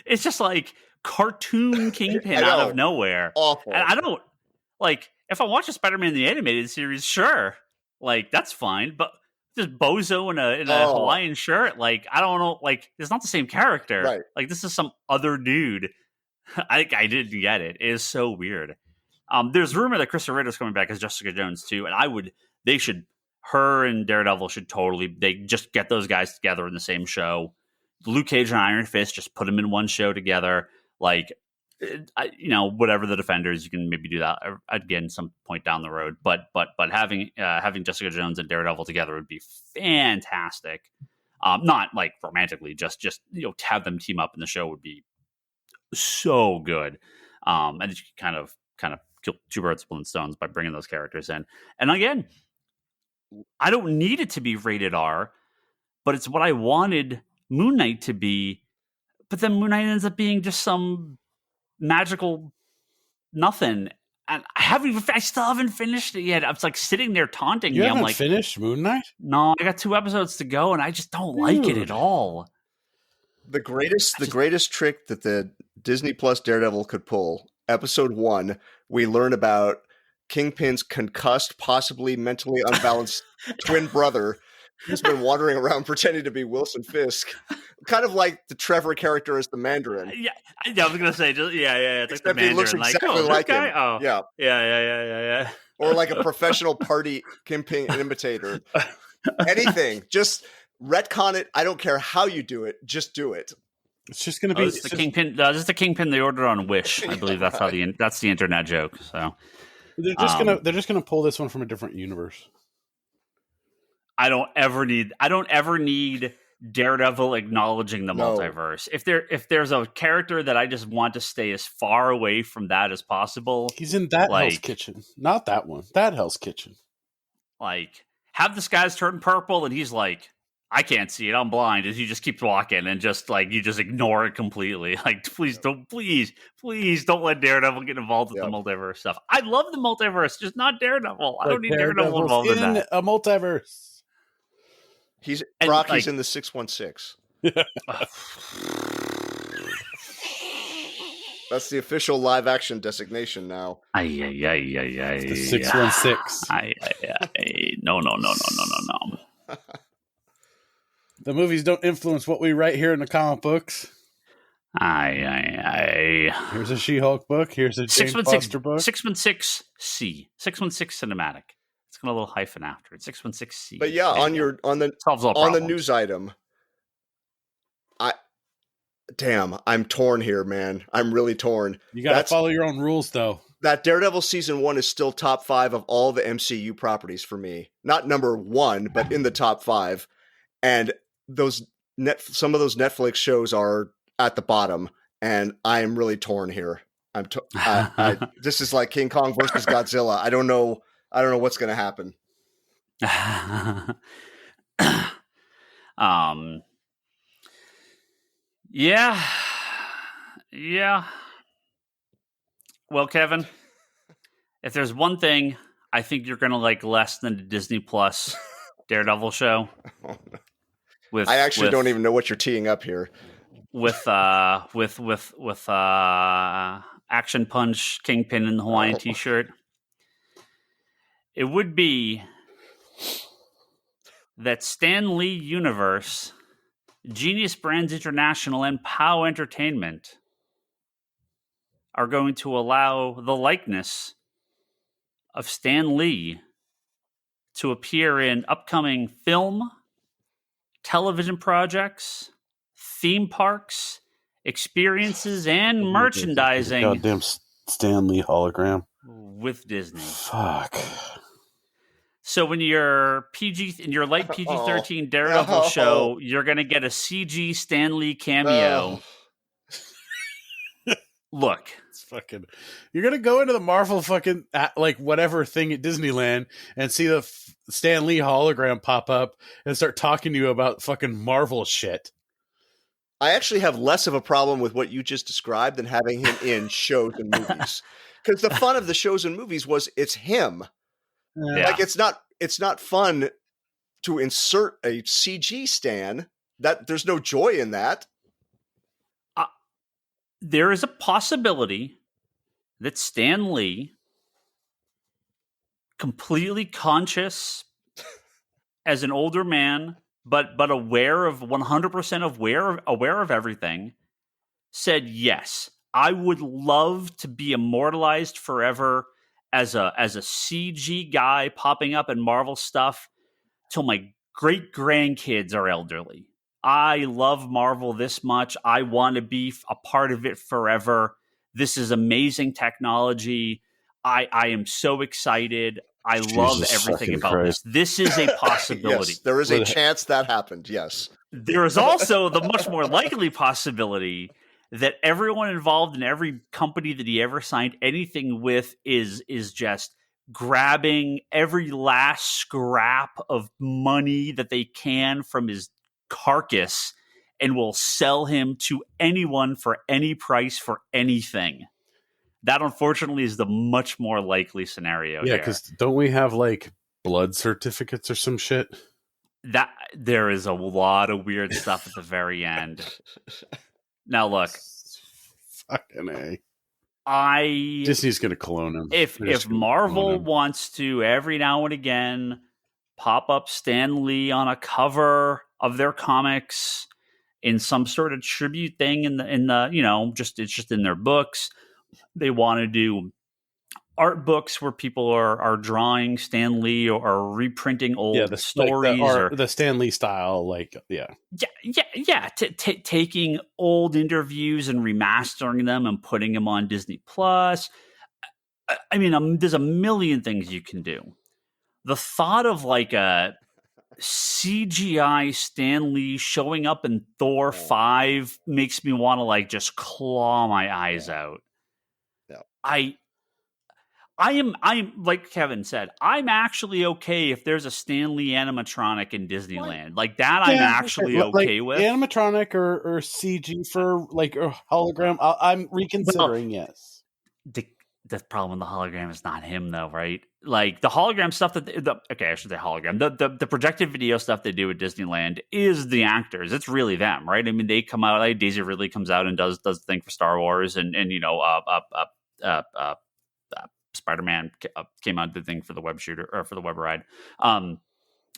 It's just like cartoon Kingpin out of nowhere. Awful. And I don't like if I watch a Spider-Man the animated series, sure, like that's fine. But just bozo in a Hawaiian shirt, like I don't know, like it's not the same character. Right. Like this is some other dude. I didn't get it. It is so weird. There's rumor that Kristen Ritter's coming back as Jessica Jones too, and her and Daredevil should they just get those guys together in the same show. Luke Cage and Iron Fist, just put them in one show together. Like, whatever the Defenders, you can maybe do that again some point down the road. But having Jessica Jones and Daredevil together would be fantastic. Not like romantically, just to have them team up in the show would be so good. And you kind of kill two birds with one stone by bringing those characters in. And again, I don't need it to be rated R, but it's what I wanted Moon Knight to be. But then Moon Knight ends up being just some magical nothing. And I still haven't finished it yet. I was like sitting there taunting me. I'm like, finished Moon Knight? No, I got 2 episodes to go, and I just don't like it at all. The greatest trick that the Disney Plus Daredevil could pull. Episode 1, we learn about Kingpin's concussed, possibly mentally unbalanced twin brother who's been wandering around pretending to be Wilson Fisk. Kind of like the Trevor character as the Mandarin. Yeah, I was going to say, it's except like the Mandarin. He looks exactly like him. Oh. Yeah. Or like a professional party Kingpin imitator. Anything. Just retcon it. I don't care how you do it. Just do it. It's just going to be this is the Kingpin they ordered on Wish. I believe that's how that's the internet joke. So they're just gonna pull this one from a different universe. I don't ever need Daredevil acknowledging the multiverse. If there's a character that I just want to stay as far away from that as possible, he's in that Hell's Kitchen, not that one. That Hell's Kitchen. Like, have the skies turn purple, and he's like, I can't see it. I'm blind. As he just keeps walking, and just like you just ignore it completely. Like, please don't let Daredevil get involved with the multiverse stuff. I love the multiverse, just not Daredevil. I don't need Daredevil involved in that. A multiverse. He's Rocky's in the 616. That's the official live action designation now. The 616. No. The movies don't influence what we write here in the comic books. Here's a She-Hulk book. Here's a Jane Foster book. 616C. 616 cinematic. It's got a little hyphen after it. 616C. But yeah, on the news item, I'm torn here, man. I'm really torn. You got to follow your own rules, though. That Daredevil season 1 is still top 5 of all the MCU properties for me. Not number 1, but in the top 5. And those some of those Netflix shows are at the bottom, and I am really torn here. This is like King Kong versus Godzilla. I don't know what's going to happen. Yeah. Well, Kevin, if there's one thing I think you're going to like less than the Disney Plus Daredevil show, I actually don't even know what you're teeing up here. With Action Punch Kingpin in the Hawaiian t-shirt, it would be that Stan Lee Universe, Genius Brands International, and POW Entertainment are going to allow the likeness of Stan Lee to appear in upcoming film, television projects, theme parks, experiences, and merchandising. Goddamn Stan Lee hologram with Disney. Fuck. So when your light PG-13 Daredevil show, you're gonna get a CG Stan Lee cameo. Look, it's fucking. You're gonna go into the Marvel fucking like whatever thing at Disneyland and see the Stan Lee hologram pop up and start talking to you about fucking Marvel shit. I actually have less of a problem with what you just described than having him in shows and movies, because the fun of the shows and movies was it's him. Yeah. Like it's not fun to insert a CG Stan. That there's no joy in that. There is a possibility that Stan Lee, completely conscious as an older man, but aware of 100% aware of everything, said, yes, I would love to be immortalized forever as a CG guy popping up in Marvel stuff till my great grandkids are elderly. I love Marvel this much. I want to be a part of it forever. This is amazing technology. I am so excited. I love everything about Christ. this. This is a possibility. Yes, there is a chance that happened. Yes. There is also the much more likely possibility that everyone involved in every company that he ever signed anything with is just grabbing every last scrap of money that they can from his carcass and will sell him to anyone for any price for anything. That unfortunately is the much more likely scenario. Yeah, because don't we have like blood certificates or some shit? That there is a lot of weird stuff at the very end. Now look, fucking A. Disney's gonna clone him. If Marvel wants to every now and again pop up Stan Lee on a cover of their comics in some sort of tribute thing in the it's just in their books. They want to do art books where people are drawing Stan Lee or reprinting old stories, or the Stan Lee style, taking old interviews and remastering them and putting them on Disney Plus. I mean, there's a million things you can do. The thought of like a CGI Stan Lee showing up in Thor 5 makes me want to like just claw my eyes out. Yeah. I am like Kevin said, I'm actually okay if there's a Stan Lee animatronic in Disneyland. Like that I'm actually okay with. Animatronic or CG for like a hologram, I'm reconsidering, yes. The problem with the hologram is not him though, right? Like the hologram stuff I should say hologram. The projected video stuff they do at Disneyland is the actors. It's really them, right? I mean, they come out, like Daisy Ridley comes out and does the thing for Star Wars and Spider-Man came out the thing for the web shooter or for the web ride.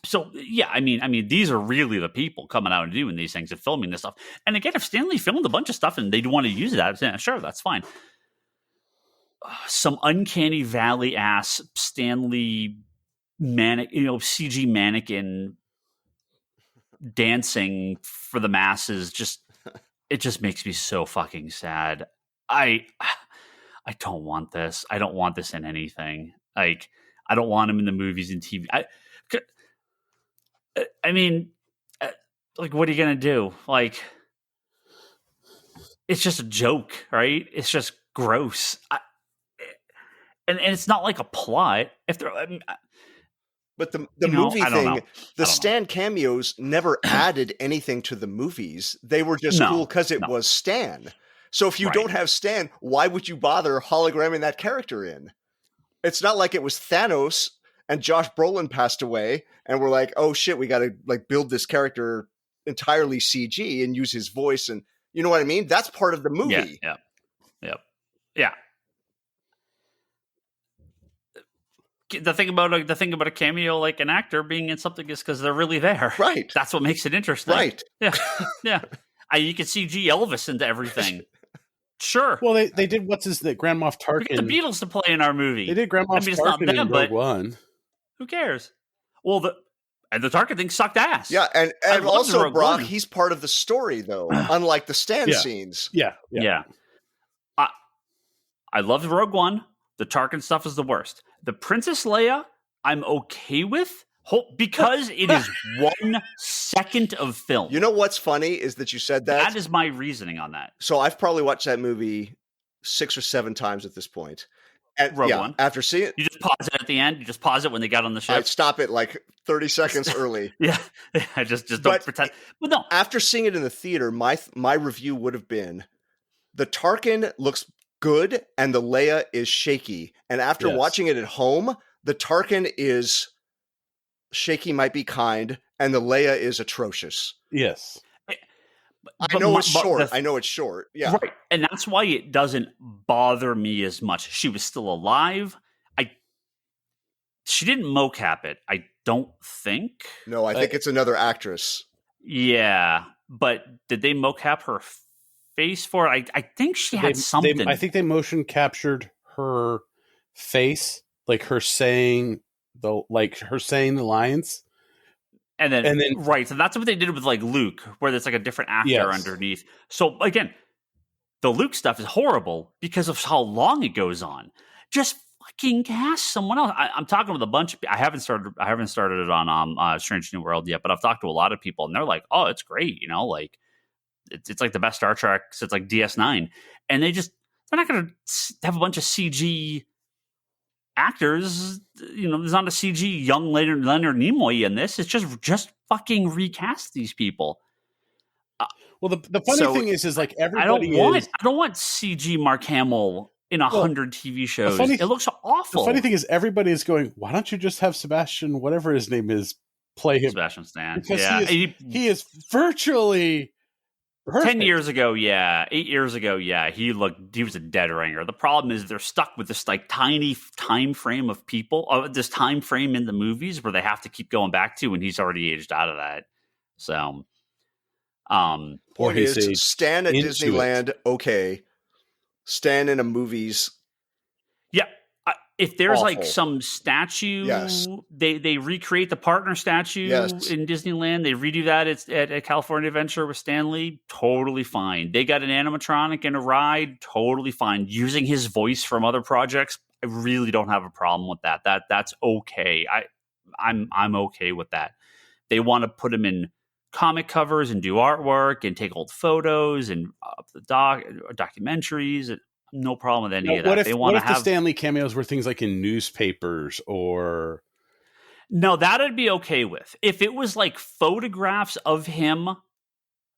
So yeah, I mean, these are really the people coming out and doing these things and filming this stuff. And again, if Stan Lee filmed a bunch of stuff and they want to use that, yeah, sure, that's fine. Some uncanny valley ass Stan Lee CG mannequin dancing for the masses. It just makes me so fucking sad. I don't want this. I don't want this in anything. Like, I don't want him in the movies and TV. I mean, like, what are you gonna do? Like, it's just a joke, right? It's just gross. And it's not like a plot. If they're, but the movie thing, the Stan know. cameos never added anything to the movies. They were just cool because it was Stan. So if you don't have Stan, why would you bother hologramming that character in? It's not like it was Thanos and Josh Brolin passed away and we're like, oh shit, we got to like build this character entirely CG and use his voice. And you know what I mean? That's part of the movie. Yeah. The thing about a cameo, like an actor being in something, is because they're really there. Right. That's what makes it interesting. Right. Yeah. You can CG Elvis into everything. Sure. Well, they did Grand Moff Tarkin. We got the Beatles to play in our movie. They did Grand Moff Tarkin in Rogue One. Who cares? Well, the Tarkin thing sucked ass. Yeah, and also Brock, he's part of the story though, unlike the Stan scenes. Yeah. I loved Rogue One. The Tarkin stuff is the worst. The Princess Leia, I'm okay with because it is 1 second of film. You know what's funny is that you said that. That is my reasoning on that. So I've probably watched that movie 6 or 7 times at this point. And Rogue One. After seeing it, you just pause it at the end. You just pause it when they got on the ship. I'd stop it like 30 seconds early. I just don't pretend. But no, after seeing it in the theater, my review would have been: the Tarkin looks good and the Leia is shaky. And after watching it at home, the Tarkin is shaky, might be kind, and the Leia is atrocious. Yes. I know it's short. Yeah. Right. And that's why it doesn't bother me as much. She was still alive. She didn't mocap it, I don't think. No, I think it's another actress. Yeah. But did they mocap her face for it? I think she had something. I think they motion captured her face, like her saying the lines. And then right. So that's what they did with like Luke, where there's like a different actor underneath. So again, the Luke stuff is horrible because of how long it goes on. Just fucking cast someone else. I'm talking with a bunch of people. I haven't started it on Strange New World yet, but I've talked to a lot of people and they're like, oh, it's great. You know, like it's like the best Star Trek since like DS9. And they're not going to have a bunch of CG actors. You know, there's not a CG young Leonard Nimoy in this. It's just fucking recast these people. Well, the funny thing is like everybody I don't want CG Mark Hamill in 100 TV shows. It looks awful. The funny thing is everybody is going, why don't you just have Sebastian, whatever his name is, play him? Sebastian Stan. Because he is virtually perfect. 10 years ago, 8 years ago, he was a dead ringer. The problem is they're stuck with this like tiny time frame of people, this time frame in the movies where they have to keep going back to, and he's already aged out of that. So, point is, Stan at Disneyland, okay. Stan in a movie's if there's awful. like some statue, they recreate the partner statue in Disneyland. They redo that at California Adventure with Stan Lee. Totally fine. They got an animatronic in a ride. Totally fine. Using his voice from other projects, I really don't have a problem with that. That's okay. I'm okay with that. They want to put him in comic covers and do artwork and take old photos and the documentaries. No problem with any of that. What if the Stan Lee cameos were things like in newspapers or? No, that I'd be okay with. If it was like photographs of him,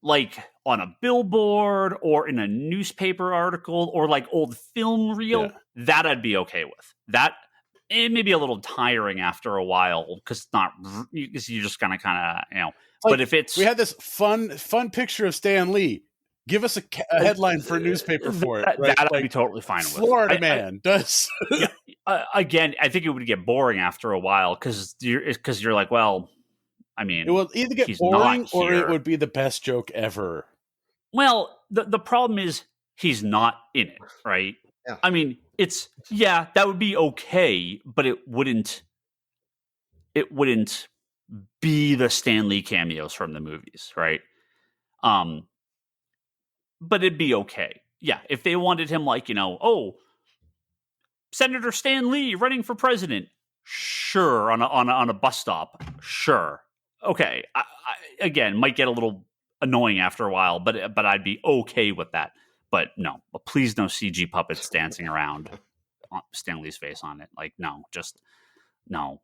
like on a billboard or in a newspaper article or like old film reel, that I'd be okay with. That it may be a little tiring after a while because you're just gonna kind of Like, but if it's we had this fun picture of Stan Lee. Give us a headline for a newspaper for it. Right? That I'd be totally fine with. Florida man does. Again, I think it would get boring after a while because you're like, well, I mean, it will either get boring or it would be the best joke ever. Well, the problem is he's not in it, right? Yeah. I mean, that would be okay, but it wouldn't be the Stan Lee cameos from the movies, right? But it'd be okay. Yeah, if they wanted him like, Senator Stan Lee running for president, sure, on a bus stop, sure. okay, I, again, might get a little annoying after a while, but I'd be okay with that. But no, please no CG puppets dancing around Stan Lee's face on it. Like, no, just no.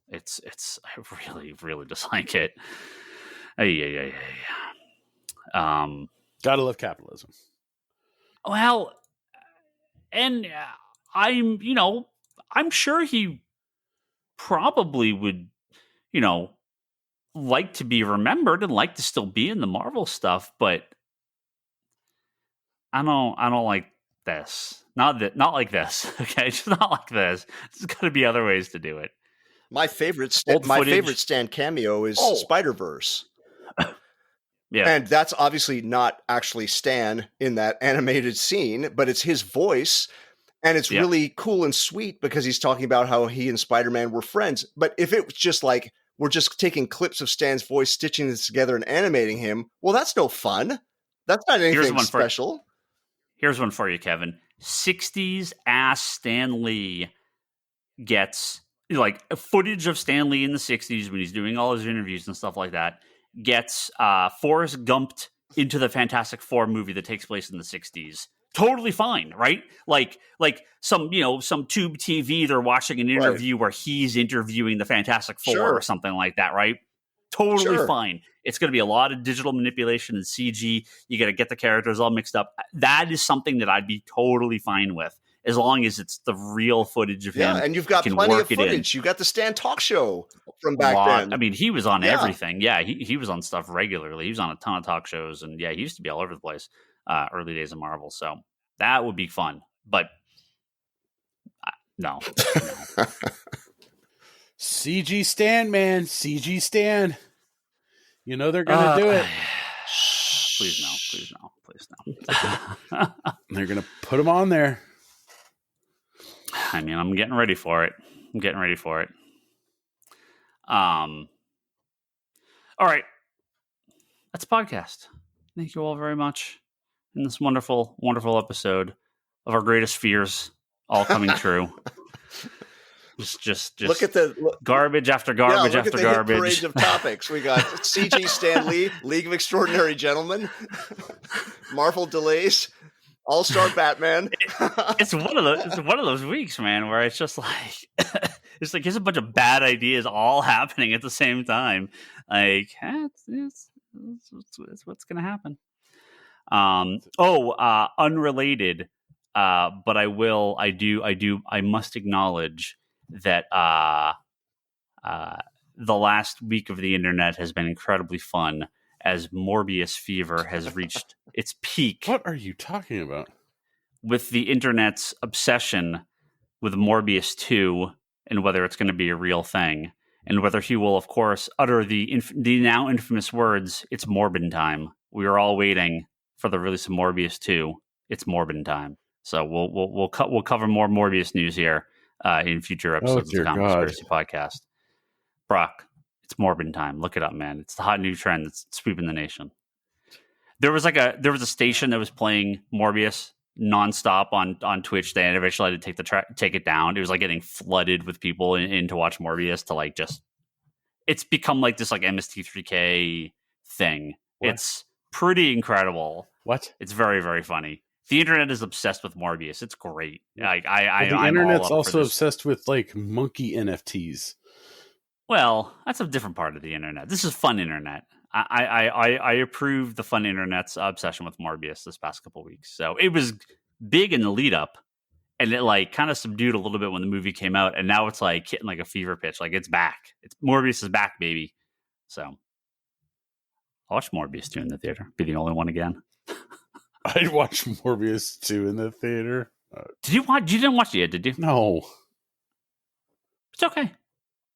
It's I really, really dislike it. Yeah. Gotta love capitalism. Well, and I'm sure he probably would, like to be remembered and like to still be in the Marvel stuff, but I don't like this. Not like this. Okay, just not like this. There's got to be other ways to do it. My favorite Stan cameo is Spider-Verse. Yeah. And that's obviously not actually Stan in that animated scene, but it's his voice. And it's really cool and sweet because he's talking about how he and Spider-Man were friends. But if it was just like, we're just taking clips of Stan's voice, stitching this together and animating him, well, that's no fun. That's not anything special. Here's one for you, Kevin. 60s ass Stan Lee gets, like, footage of Stan Lee in the 60s when he's doing all his interviews and stuff like that, gets Forrest Gumped into the Fantastic Four movie that takes place in the 60s. Totally fine, right? Like some tube TV, they're watching an interview where he's interviewing the Fantastic Four or something like that, right? Totally fine. It's going to be a lot of digital manipulation and CG. You got to get the characters all mixed up. That is something that I'd be totally fine with, as long as it's the real footage of him. Yeah, and you've got plenty of footage. You got the Stan talk show from back then. I mean, he was on everything. Yeah, he was on stuff regularly. He was on a ton of talk shows, and he used to be all over the place early days of Marvel. So that would be fun. But no. CG Stan, man. CG Stan. You know they're going to do it. Please no. They're going to put him on there. I mean, I'm getting ready for it. All right. That's a podcast. Thank you all very much in this wonderful, wonderful episode of our greatest fears all coming true. Just look at the garbage after garbage after garbage. Parade of topics. We got CG Stan Lee, League of Extraordinary Gentlemen, Marvel delays, All-Star Batman. It's one of those weeks, man, where it's just like here's a bunch of bad ideas all happening at the same time. Like, it's what's gonna happen. Unrelated, but I must acknowledge that the last week of the internet has been incredibly fun, as Morbius fever has reached its peak. What are you talking about? With the internet's obsession with Morbius 2 and whether it's going to be a real thing, and whether he will, of course, utter the now infamous words, "It's Morbin time." We are all waiting for the release of Morbius 2. It's Morbin time. So we'll cover more Morbius news here in future episodes of the Comic Conspiracy Podcast. Brock, it's Morbin time. Look it up, man. It's the hot new trend that's sweeping the nation. There was a station that was playing Morbius nonstop on Twitch. They eventually had to take it down. It was like getting flooded with people in to watch Morbius. To like just, it's become like this like MST3K thing. What? It's pretty incredible. What? It's very, very funny. The internet is obsessed with Morbius. It's great. Like the internet's also obsessed with like monkey NFTs. Well, that's a different part of the internet. This is fun internet. I approve the fun internet's obsession with Morbius this past couple weeks. So it was big in the lead up, and it like kind of subdued a little bit when the movie came out, and now it's like hitting like a fever pitch. Like it's back. Morbius is back, baby. So I'll watch Morbius 2 in the theater. Be the only one again. I'd watch Morbius 2 in the theater. You didn't watch it yet, did you? No. It's okay.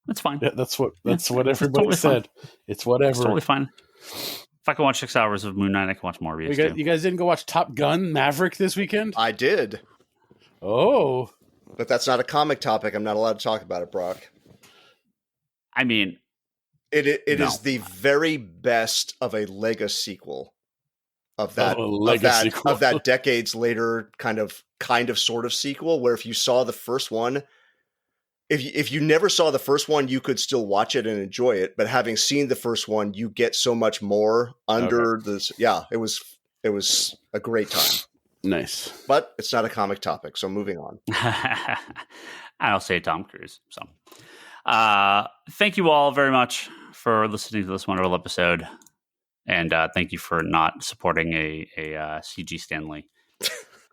That's fine. Yeah, that's what everybody totally said. Fine. It's whatever. It's totally fine. If I can watch 6 hours of Moon Knight, I can watch Morbius too. You guys didn't go watch Top Gun Maverick this weekend? I did. Oh. But that's not a comic topic. I'm not allowed to talk about it, Brock. I mean... It is the very best of a Lego sequel. Of that decades later kind of sort of sequel, where if you saw the first one, if you never saw the first one, you could still watch it and enjoy it. But having seen the first one, you get so much more under this. Yeah, it was a great time. Nice. But it's not a comic topic, so moving on. I'll say Tom Cruise. So thank you all very much for listening to this wonderful episode. And thank you for not supporting a CG Stanley.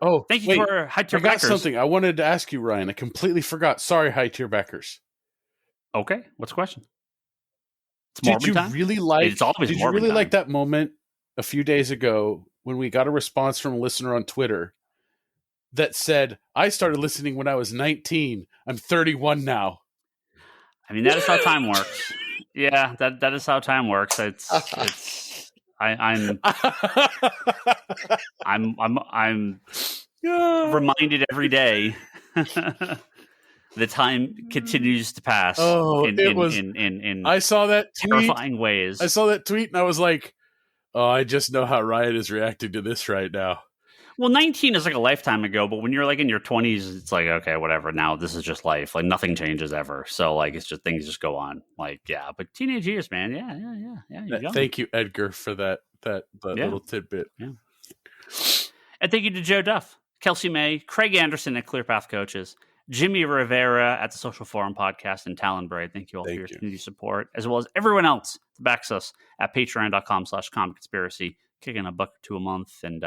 Oh, thank you for high tier backers. I got something I wanted to ask you, Ryan. I completely forgot. Sorry, high tier backers. Okay, what's the question? Did you really like that moment a few days ago when we got a response from a listener on Twitter that said, "I started listening when I was 19. I'm 31 now." I mean, that is how time works. Yeah, that is how time works. I'm reminded every day. The time continues to pass. Oh, I saw that terrifying ways. I saw that tweet and I was like, "Oh, I just know how Ryan is reacting to this right now." Well, 19 is like a lifetime ago, but when you're like in your 20s, it's like, okay, whatever. Now this is just life. Like nothing changes ever. So like it's just things just go on. Like yeah, but teenage years, man. Yeah. Thank you, Edgar, for that little tidbit. Yeah. And thank you to Joe Duff, Kelsey May, Craig Anderson at ClearPath Coaches, Jimmy Rivera at the Social Forum Podcast, and Talon Bray. Thank you all for your community support, as well as everyone else that backs us at patreon.com/comicconspiracy, kicking $1 or $2 a month and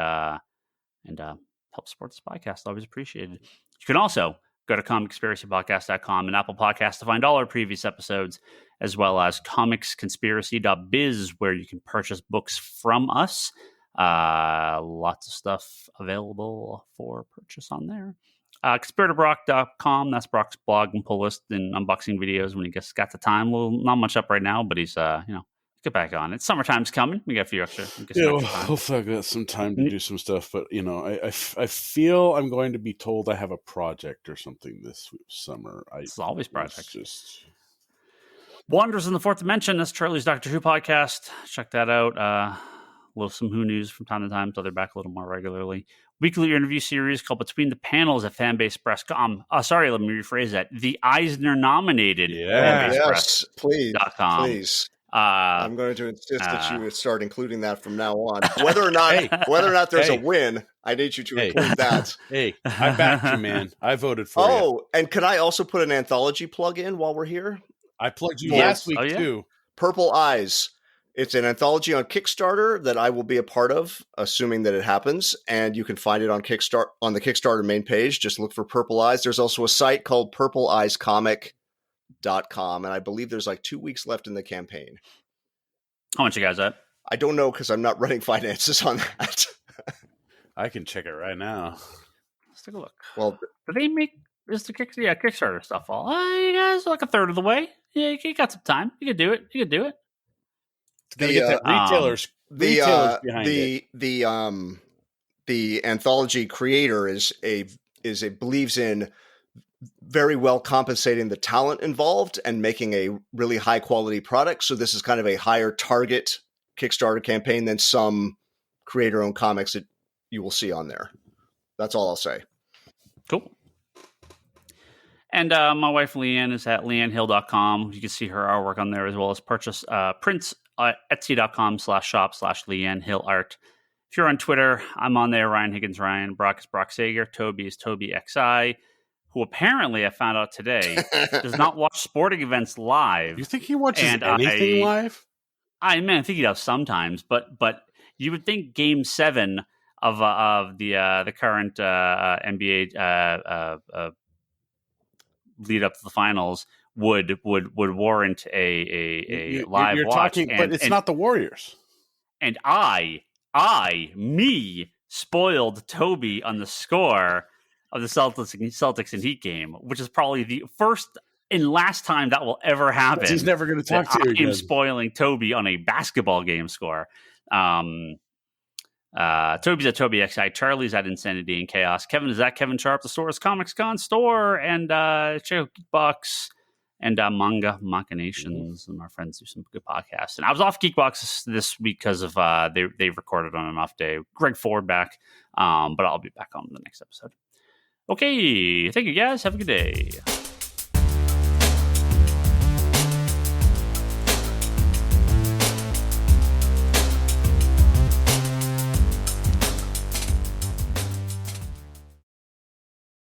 help support this podcast. Always appreciated. You can also go to comicconspiracypodcast.com and Apple Podcasts to find all our previous episodes, as well as comicsconspiracy.biz, where you can purchase books from us. Lots of stuff available for purchase on there. ConspiratorBrock.com, that's Brock's blog and pull list and unboxing videos when he got the time. Well, not much up right now, but he's get back on it. Summertime's coming. We got a few extra. Hopefully I got some time to do some stuff, but I feel I'm going to be told I have a project or something this summer. It's always projects. Wanderers in the Fourth Dimension. That's Charlie's Doctor Who podcast. Check that out. Some Who news from time to time, so they're back a little more regularly. Weekly interview series called Between the Panels at Fanbase.com. Sorry, let me rephrase that. The Eisner nominated. Yes, please. I'm going to insist that you start including that from now on. Whether or not there's a win, I need you to include that. Hey, I backed you, man. I voted for you. Oh, and can I also put an anthology plug in while we're here? I plugged you last week too. Purple Eyes. It's an anthology on Kickstarter that I will be a part of, assuming that it happens. And you can find it on Kickstarter on the Kickstarter main page. Just look for Purple Eyes. There's also a site called purpleeyescomic.com, and I believe there's like 2 weeks left in the campaign. How much you guys at? I don't know because I'm not running finances on that. I can check it right now. Let's take a look. Well, do they make Kickstarter stuff all? You guys are like a third of the way. Yeah, you got some time. You can do it. It's gonna get that retailers behind it. The anthology creator believes in very well compensating the talent involved and making a really high quality product. So this is kind of a higher target Kickstarter campaign than some creator owned comics that you will see on there. That's all I'll say. Cool. And my wife Leanne is at leannehill.com. You can see her artwork on there, as well as purchase prints at etsy.com/shop/leannehillart. If you're on Twitter, I'm on there. Ryan Higgins Ryan. Brock is Brock Sager. Toby is Toby XI, who apparently I found out today does not watch sporting events live. You think he watches anything live? I think he does sometimes, but you would think Game 7 of the current NBA lead up to the finals would warrant a live watch. But it's not the Warriors. And me spoiled Toby on the score of the Celtics and Heat game, which is probably the first and last time that will ever happen. He's never going to talk to you again. I'm spoiling Toby on a basketball game score. Toby's at Toby XI. Charlie's at Insanity and Chaos. Kevin is at Kevin Sharp. The store is Comics Con Store. And Chico Geekbox and Manga Machinations. And our friends do some good podcasts. And I was off Geekbox this week because of they recorded on an off day. Greg Ford back. But I'll be back on the next episode. Okay. Thank you, guys. Have a good day.